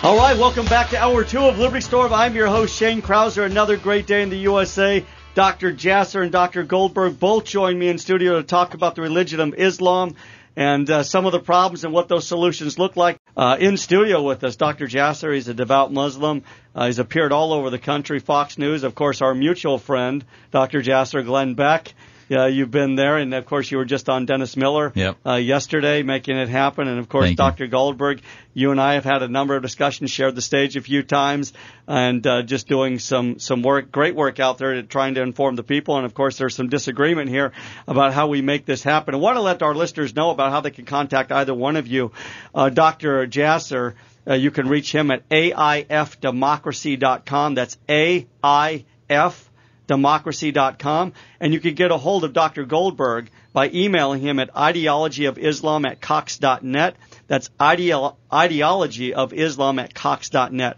All right, welcome back to Hour 2 of Liberty Storm. I'm your host, Shane Krauser. Another great day in the USA. Dr. Jasser and Dr. Goldberg both join me in studio to talk about the religion of Islam and some of the problems and what those solutions look like. In studio with us, Dr. Jasser. He's a devout Muslim. He's appeared all over the country. Fox News, of course, our mutual friend, Dr. Jasser, Glenn Beck. You've been there, and of course you were just on Dennis Miller yesterday, making it happen. And of course, Thank Dr. Goldberg, you and I have had a number of discussions, shared the stage a few times, and just doing some work, great work out there, trying to inform the people. And of course, there's some disagreement here about how we make this happen. I want to let our listeners know about how they can contact either one of you. Dr. Jasser, you can reach him at aifdemocracy.com. That's AIF.democracy.com, and you can get a hold of Dr. Goldberg by emailing him at ideologyofislam@cox.net. That's ideologyofislam@cox.net.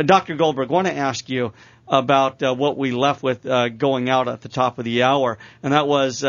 Dr. Goldberg, I want to ask you about what we left with going out at the top of the hour, and that was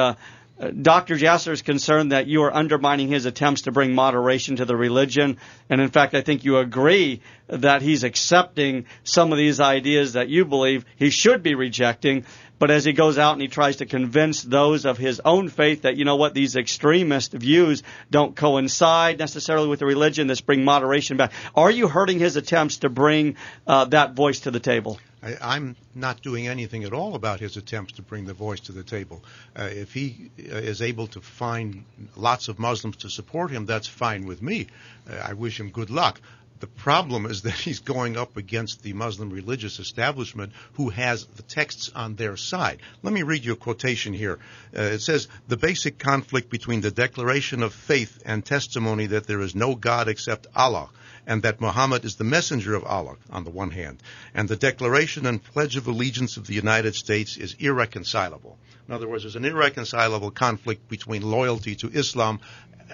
Dr. Jasser is concerned that you are undermining his attempts to bring moderation to the religion. And in fact, I think you agree that he's accepting some of these ideas that you believe he should be rejecting. But as he goes out and he tries to convince those of his own faith that, you know what, these extremist views don't coincide necessarily with the religion, let's bring moderation back. Are you hurting his attempts to bring that voice to the table? I'm not doing anything at all about his attempts to bring the voice to the table. If he is able to find lots of Muslims to support him, that's fine with me. I wish him good luck. The problem is that he's going up against the Muslim religious establishment who has the texts on their side. Let me read you a quotation here. It says, "The basic conflict between the declaration of faith and testimony that there is no God except Allah and that Muhammad is the messenger of Allah, on the one hand, and the Declaration and Pledge of Allegiance of the United States is irreconcilable." In other words, there's an irreconcilable conflict between loyalty to Islam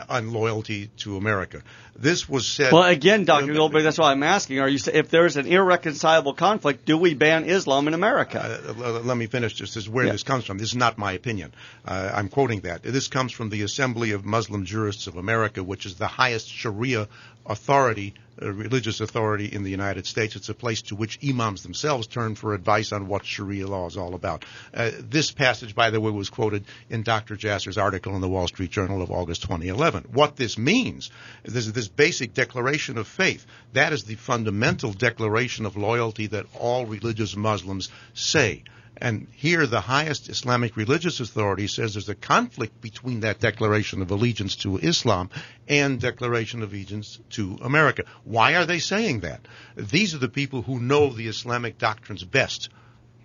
and loyalty to America. This was said... Well, again, Dr. Goldberg, that's why I'm asking. If there's an irreconcilable conflict, do we ban Islam in America? Let me finish. This is where this comes from. This is not my opinion. I'm quoting that. This comes from the Assembly of Muslim Jurists of America, which is the highest Sharia authority religious authority in the United States. It's a place to which imams themselves turn for advice on what Sharia law is all about. This passage, by the way, was quoted in Dr. Jasser's article in the Wall Street Journal of August 2011. What this means is this basic declaration of faith. That is the fundamental declaration of loyalty that all religious Muslims say. And here the highest Islamic religious authority says there's a conflict between that declaration of allegiance to Islam and declaration of allegiance to America. Why are they saying that? These are the people who know the Islamic doctrines best,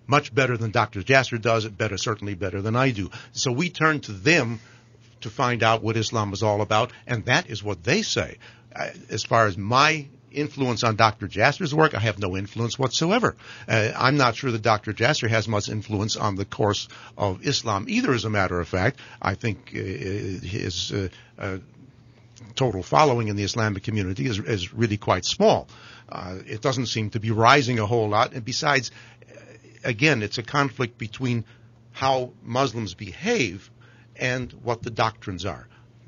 much better than Dr. Jasser does, certainly better than I do. So we turn to them to find out what Islam is all about, and that is what they say. As far as my influence on Dr. Jasser's work, I have no influence whatsoever. I'm not sure that Dr. Jasser has much influence on the course of Islam either, as a matter of fact. I think his total following in the Islamic community is really quite small. It doesn't seem to be rising a whole lot. And besides, again, it's a conflict between how Muslims behave and what the doctrines are.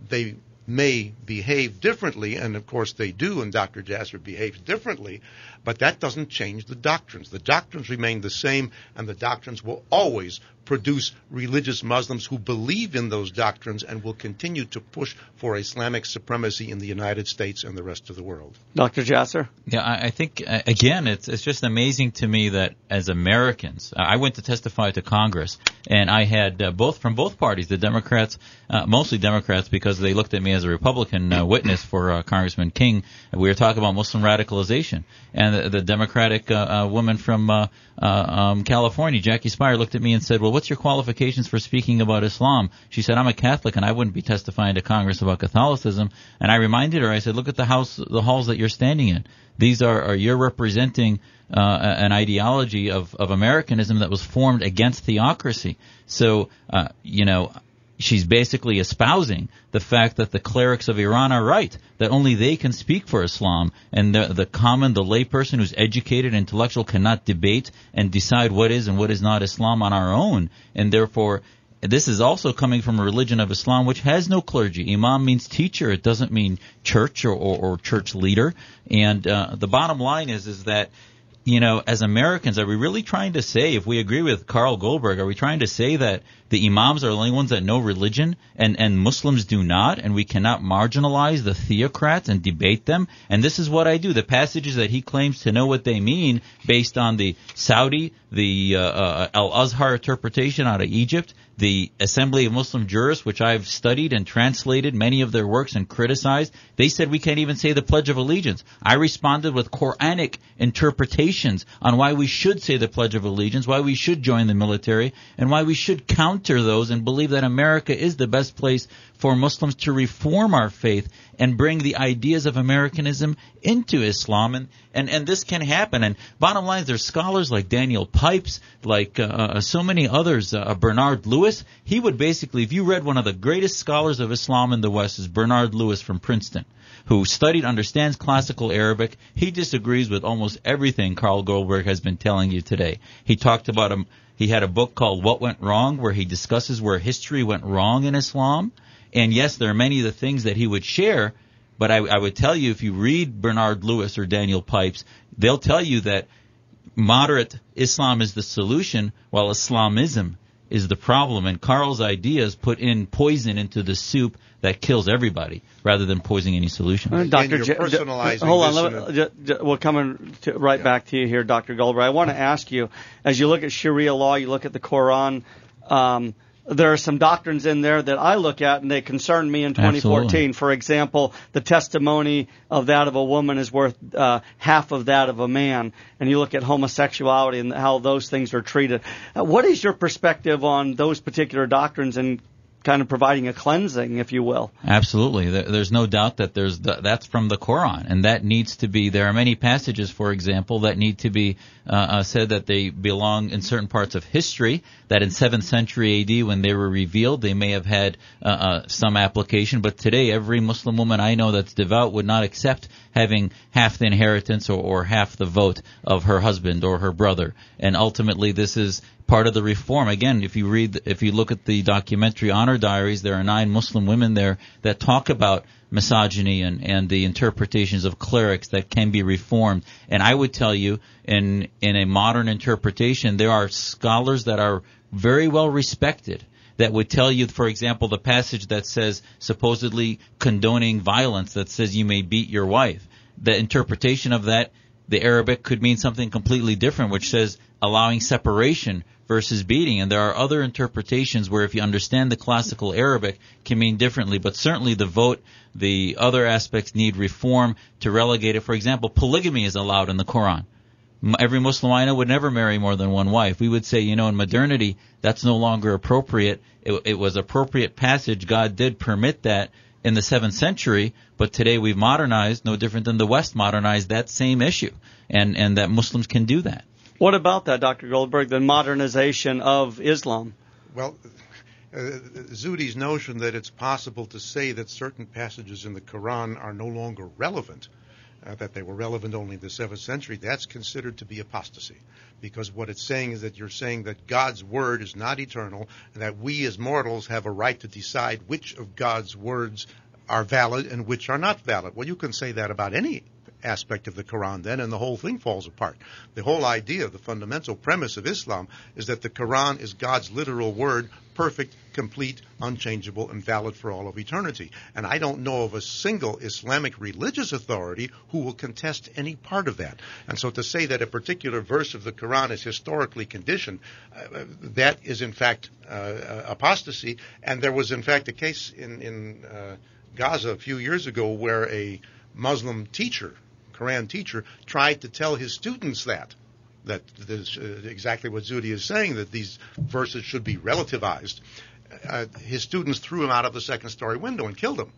They may behave differently, and of course they do, and Dr. Jasser behaves differently, but that doesn't change the doctrines. The doctrines remain the same, and the doctrines will always produce religious Muslims who believe in those doctrines and will continue to push for Islamic supremacy in the United States and the rest of the world. Dr. Jasser? Yeah, I think, again, it's just amazing to me that as Americans, I went to testify to Congress, and I had from both parties, the Democrats, mostly Democrats because they looked at me as a Republican witness for Congressman King. We were talking about Muslim radicalization. And the Democratic woman from California, Jackie Spire, looked at me and said, well, what's your qualifications for speaking about Islam? She said, I'm a Catholic, and I wouldn't be testifying to Congress about Catholicism. And I reminded her, I said, look at the halls that you're standing in. These are you're representing an ideology of Americanism that was formed against theocracy. So, she's basically espousing the fact that the clerics of Iran are right, that only they can speak for Islam, and the layperson who's educated, intellectual, cannot debate and decide what is and what is not Islam on our own. And therefore, this is also coming from a religion of Islam which has no clergy. Imam means teacher. It doesn't mean church or church leader. And the bottom line is that, as Americans, are we really trying to say, if we agree with Carl Goldberg, are we trying to say that the imams are the only ones that know religion and Muslims do not, and we cannot marginalize the theocrats and debate them? And this is what I do. The passages that he claims to know what they mean based on the Saudi, the Al-Azhar interpretation out of Egypt, the Assembly of Muslim Jurists, which I've studied and translated many of their works and criticized, they said we can't even say the Pledge of Allegiance. I responded with Quranic interpretations on why we should say the Pledge of Allegiance, why we should join the military, and why we should counter those and believe that America is the best place for Muslims to reform our faith and bring the ideas of Americanism into Islam. And this can happen. And bottom line is there's scholars like Daniel Pipes, like so many others, Bernard Lewis. He would basically, if you read one of the greatest scholars of Islam in the West is Bernard Lewis from Princeton, who understands classical Arabic. He disagrees with almost everything Carl Goldberg has been telling you today. He talked about he had a book called What Went Wrong, where he discusses where history went wrong in Islam. And yes, there are many of the things that he would share, but I would tell you, if you read Bernard Lewis or Daniel Pipes, they'll tell you that moderate Islam is the solution, while Islamism is the problem. And Carl's ideas put in poison into the soup that kills everybody, rather than poisoning any solution. Dr. Hold on, we're coming back to you here, Dr. Goldberg. I want to ask you, as you look at Sharia law, you look at the Quran, there are some doctrines in there that I look at and they concern me in 2014. Absolutely. For example, the testimony of that of a woman is worth half of that of a man. And you look at homosexuality and how those things are treated. What is your perspective on those particular doctrines and kind of providing a cleansing, if you will? Absolutely. There's no doubt that that's from the Quran, and that needs to be. There are many passages, for example, that need to be said that they belong in certain parts of history, that in 7th century AD, when they were revealed, they may have had some application, but today every Muslim woman I know that's devout would not accept having half the inheritance or half the vote of her husband or her brother. And ultimately this is part of the reform. Again, if you look at the documentary Honor her diaries. There are 9 Muslim women there that talk about misogyny and the interpretations of clerics that can be reformed. And I would tell you, in a modern interpretation, there are scholars that are very well respected that would tell you, for example, the passage that says supposedly condoning violence, that says you may beat your wife. The interpretation of that, the Arabic, could mean something completely different, which says allowing separation versus beating. And there are other interpretations where, if you understand the classical Arabic, can mean differently. But certainly the vote, the other aspects need reform to relegate it. For example, polygamy is allowed in the Quran. Every Muslim I know would never marry more than one wife. We would say, in modernity, that's no longer appropriate. It was appropriate passage. God did permit that in the 7th century, but today we've modernized, no different than the West modernized that same issue, and that Muslims can do that. What about that, Dr. Goldberg, the modernization of Islam? Well, Zuhdi's notion that it's possible to say that certain passages in the Quran are no longer relevant, that they were relevant only in the 7th century, that's considered to be apostasy. Because what it's saying is that you're saying that God's word is not eternal, and that we as mortals have a right to decide which of God's words are valid and which are not valid. Well, you can say that about any aspect of the Quran then, and the whole thing falls apart. The whole idea, the fundamental premise of Islam, is that the Quran is God's literal word, perfect, complete, unchangeable, and valid for all of eternity. And I don't know of a single Islamic religious authority who will contest any part of that. And so to say that a particular verse of the Quran is historically conditioned, that is in fact apostasy. And there was in fact a case in Gaza a few years ago where a Muslim teacher, Quran teacher, tried to tell his students that this, exactly what Zuhdi is saying, that these verses should be relativized. His students threw him out of the second-story window and killed him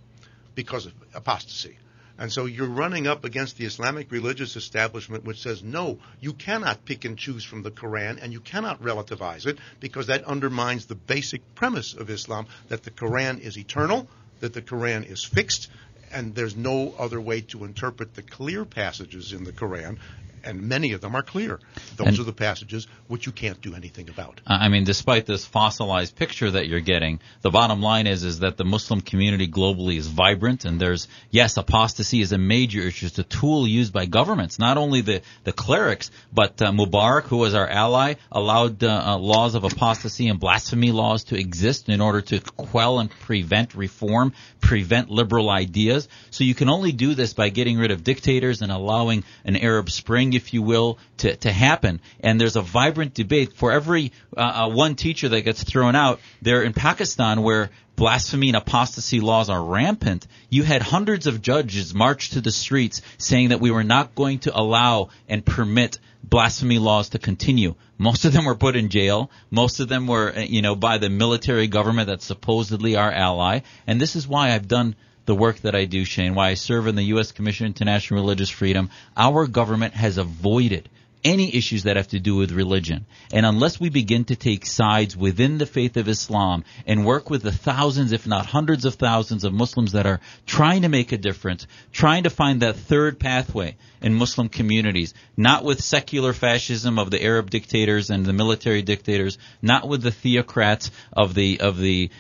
because of apostasy. And so you're running up against the Islamic religious establishment, which says, no, you cannot pick and choose from the Quran, and you cannot relativize it, because that undermines the basic premise of Islam, that the Quran is eternal, that the Quran is fixed, and there's no other way to interpret the clear passages in the Quran, and many of them are clear. Those are the passages which you can't do anything about. I mean, despite this fossilized picture that you're getting, the bottom line is that the Muslim community globally is vibrant, and yes, apostasy is a major issue. It's a tool used by governments, not only the clerics, but Mubarak, who was our ally, allowed laws of apostasy and blasphemy laws to exist in order to quell and prevent reform, prevent liberal ideas. So you can only do this by getting rid of dictators and allowing an Arab Spring, if you will, to happen. And there's a vibrant debate. For every one teacher that gets thrown out, there in Pakistan, where blasphemy and apostasy laws are rampant, you had hundreds of judges march to the streets saying that we were not going to allow and permit blasphemy laws to continue. Most of them were put in jail. Most of them were, by the military government that's supposedly our ally. And this is why I've done the work that I do, Shane, why I serve in the U.S. Commission on International Religious Freedom. Our government has avoided any issues that have to do with religion. And unless we begin to take sides within the faith of Islam and work with the thousands, if not hundreds of thousands of Muslims that are trying to make a difference, trying to find that third pathway in Muslim communities, not with secular fascism of the Arab dictators and the military dictators, not with the theocrats of the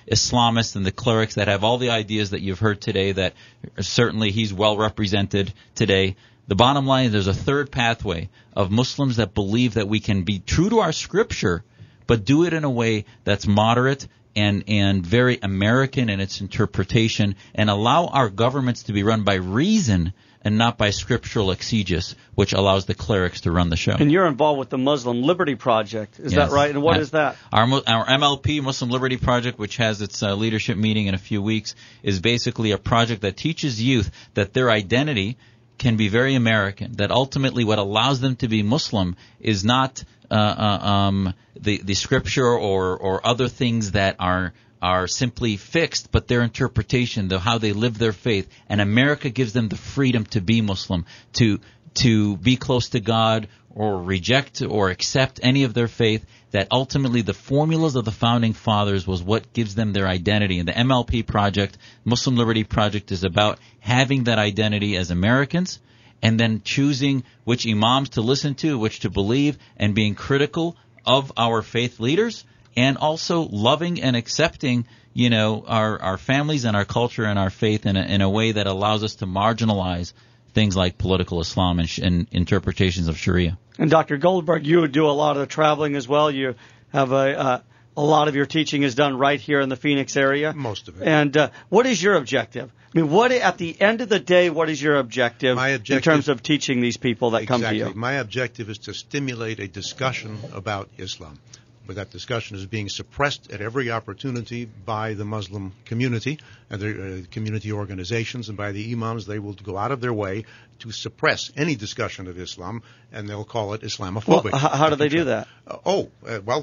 Islamists and the clerics that have all the ideas that you've heard today, that certainly he's well represented today. The bottom line is there's a third pathway of Muslims that believe that we can be true to our scripture, but do it in a way that's moderate and very American in its interpretation, and allow our governments to be run by reason and not by scriptural exegesis, which allows the clerics to run the show. And you're involved with the Muslim Liberty Project. Is that right? And what is that? Our MLP, Muslim Liberty Project, which has its leadership meeting in a few weeks, is basically a project that teaches youth that their identity can be very American, that ultimately what allows them to be Muslim is not the scripture or other things that are simply fixed, but their interpretation, how they live their faith. And America gives them the freedom to be Muslim, to be close to God or reject or accept any of their faith, that ultimately the formulas of the Founding Fathers was what gives them their identity. And the MLP project, Muslim Liberty Project, is about having that identity as Americans and then choosing which imams to listen to, which to believe, and being critical of our faith leaders, and also loving and accepting, our families and our culture and our faith in a way that allows us to marginalize things like political Islam and interpretations of Sharia. And Dr. Goldberg, you do a lot of the traveling as well. You have a lot of your teaching is done right here in the Phoenix area. Most of it. And what is your objective? I mean, at the end of the day, what is your objective, in terms of teaching these people that come to you? My objective is to stimulate a discussion about Islam. But that discussion is being suppressed at every opportunity by the Muslim community and their community organizations, and by the imams. They will go out of their way to suppress any discussion of Islam, and they'll call it Islamophobic. Well, how do they do that?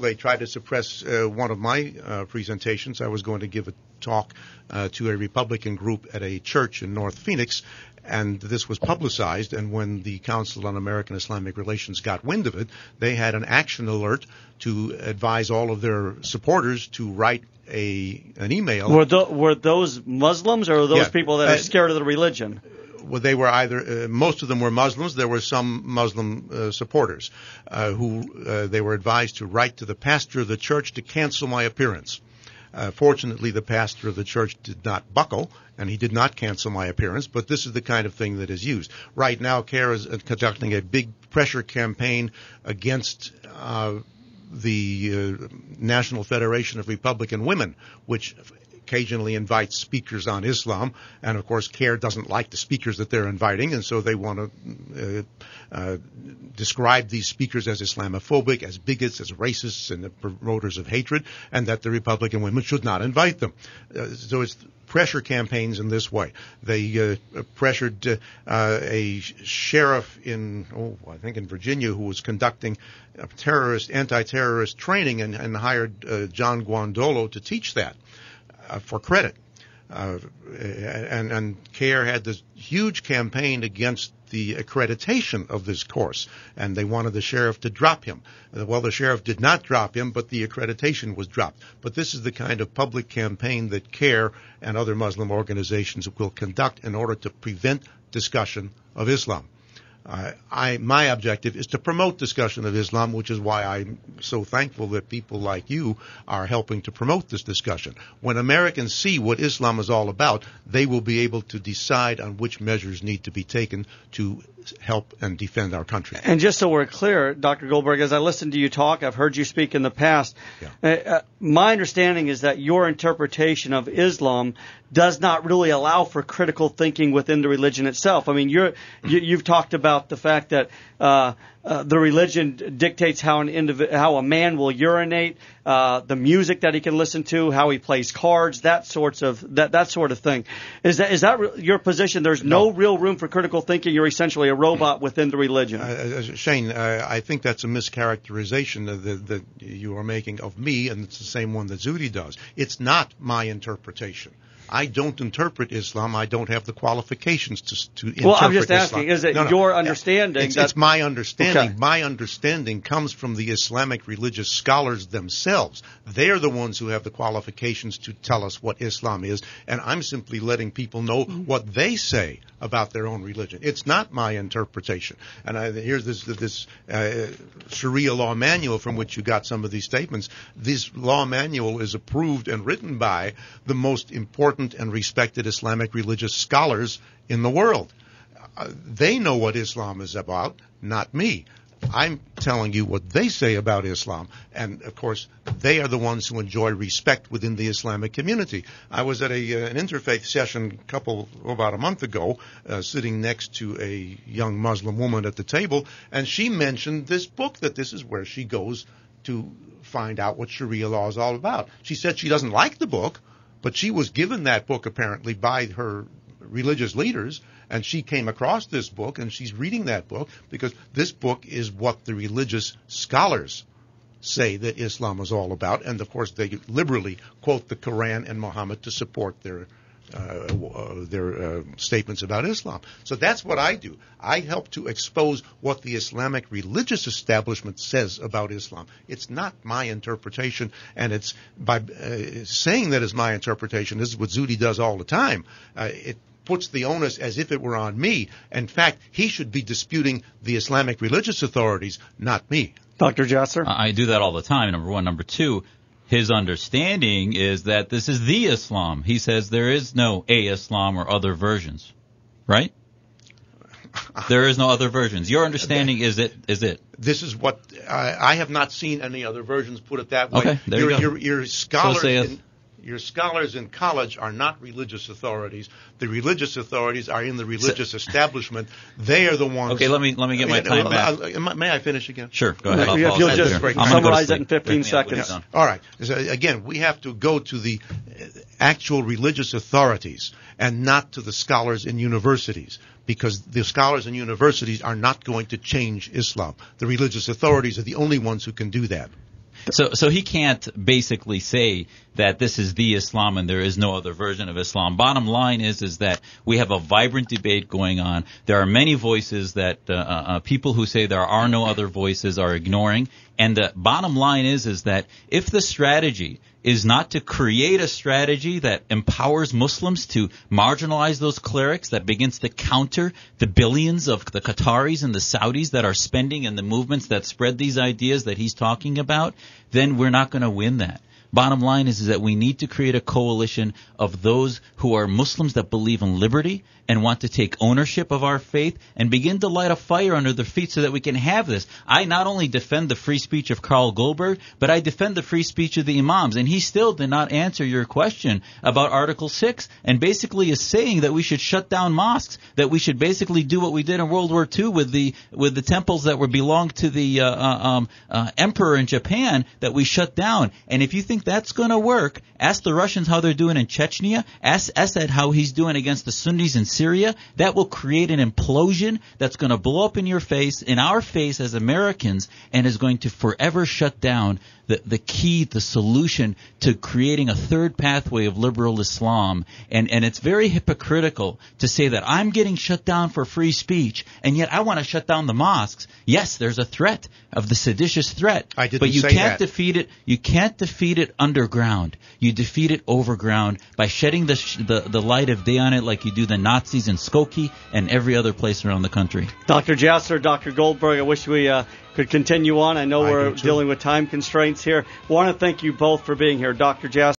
They tried to suppress one of my presentations. I was going to give a talk to a Republican group at a church in North Phoenix, and this was publicized, and when the Council on American Islamic Relations got wind of it, they had an action alert to advise all of their supporters to write an email. Were those Muslims, or were those people that are scared of the religion? Well, they were either, most of them were Muslims. There were some Muslim supporters who they were advised to write to the pastor of the church to cancel my appearance. Fortunately, the pastor of the church did not buckle, and he did not cancel my appearance, but this is the kind of thing that is used. Right now, CARE is conducting a big pressure campaign against the National Federation of Republican Women, which occasionally invites speakers on Islam, and of course CARE doesn't like the speakers that they're inviting, and so they want to describe these speakers as Islamophobic, as bigots, as racists, and the promoters of hatred, and that the Republican women should not invite them. So it's pressure campaigns in this way. They pressured a sheriff in Virginia, who was conducting anti-terrorist training, and hired John Guandolo to teach that. For credit. And CARE had this huge campaign against the accreditation of this course, and they wanted the sheriff to drop him. Well, the sheriff did not drop him, but the accreditation was dropped. But this is the kind of public campaign that CARE and other Muslim organizations will conduct in order to prevent discussion of Islam. My objective is to promote discussion of Islam, which is why I'm so thankful that people like you are helping to promote this discussion. When Americans see what Islam is all about, they will be able to decide on which measures need to be taken to help and defend our country. And just so we're clear, Dr. Goldberg, as I listened to you talk, I've heard you speak in the past. My understanding is that your interpretation of Islam does not really allow for critical thinking within the religion itself. I mean, you've talked about the fact that the religion dictates how a man will urinate, the music that he can listen to, how he plays cards, that sort of thing. Is that your position? There's no real room for critical thinking. You're essentially a robot within the religion. Shane, I think that's a mischaracterization that you are making of me, and it's the same one that Zuhdi does. It's not my interpretation. I don't interpret Islam. I don't have the qualifications to interpret Islam. Well, I'm just asking, is it your understanding? It's my understanding. Okay. My understanding comes from the Islamic religious scholars themselves. They're the ones who have the qualifications to tell us what Islam is, and I'm simply letting people know what they say about their own religion. It's not my interpretation. And here's this Sharia law manual from which you got some of these statements. This law manual is approved and written by the most important and respected Islamic religious scholars in the world. They know what Islam is about, not me. I'm telling you what they say about Islam, and of course they are the ones who enjoy respect within the Islamic community. I was at an interfaith session about a month ago, sitting next to a young Muslim woman at the table, and she mentioned this book, that this is where she goes to find out what Sharia law is all about. She said she doesn't like the book, but she was given that book apparently by her religious leaders, and she came across this book, and she's reading that book because this book is what the religious scholars say that Islam is all about, and of course they liberally quote the Quran and Muhammad to support their statements about Islam. So that's what I do. I help to expose what the Islamic religious establishment says about Islam. It's not my interpretation, and it's by saying that it's my interpretation, this is what Zuhdi does all the time, it puts the onus as if it were on me. In fact, he should be disputing the Islamic religious authorities, not me. Dr. Jasser? I do that all the time, number one. Number two, his understanding is that this is the Islam. He says there is no a Islam or other versions, right? There is no other versions. Your understanding is it? This is what I have not seen any other versions. Put it that way. Okay, there you go. Your scholars. So your scholars in college are not religious authorities. The religious authorities are in the religious establishment. They are the ones. Okay, let me get my time back. May I finish again? Sure, go ahead. If you'll just summarize it in 15 seconds. All right. So again, we have to go to the actual religious authorities and not to the scholars in universities, because the scholars in universities are not going to change Islam. The religious authorities are the only ones who can do that. So he can't basically say that this is the Islam and there is no other version of Islam. Bottom line is that we have a vibrant debate going on. There are many voices that people who say there are no other voices are ignoring. And the bottom line is that if the strategy is not to create a strategy that empowers Muslims to marginalize those clerics, that begins to counter the billions of the Qataris and the Saudis that are spending in the movements that spread these ideas that he's talking about, then we're not going to win that. Bottom line is that we need to create a coalition of those who are Muslims that believe in liberty and want to take ownership of our faith and begin to light a fire under their feet so that we can have this. I not only defend the free speech of Karl Goldberg, but I defend the free speech of the imams. And he still did not answer your question about Article 6 and basically is saying that we should shut down mosques, that we should basically do what we did in World War II with the temples that belonged to the emperor in Japan that we shut down. And if you think that's going to work, ask the Russians how they're doing in Chechnya. Ask Assad how he's doing against the Sunnis in Syria. That will create an implosion that's going to blow up in your face, in our face as Americans, and is going to forever shut down the key, the solution to creating a third pathway of liberal Islam. And it's very hypocritical to say that I'm getting shut down for free speech, and yet I want to shut down the mosques. Yes, there's a threat of the seditious threat, but you can't defeat it. You can't defeat it underground. You defeat it overground by shedding the light of day on it, like you do the Nazis in Skokie and every other place around the country. Dr. Jasser, Dr. Goldberg, I wish we could continue on. I know we're dealing with time constraints here. I want to thank you both for being here. Dr. Jasser.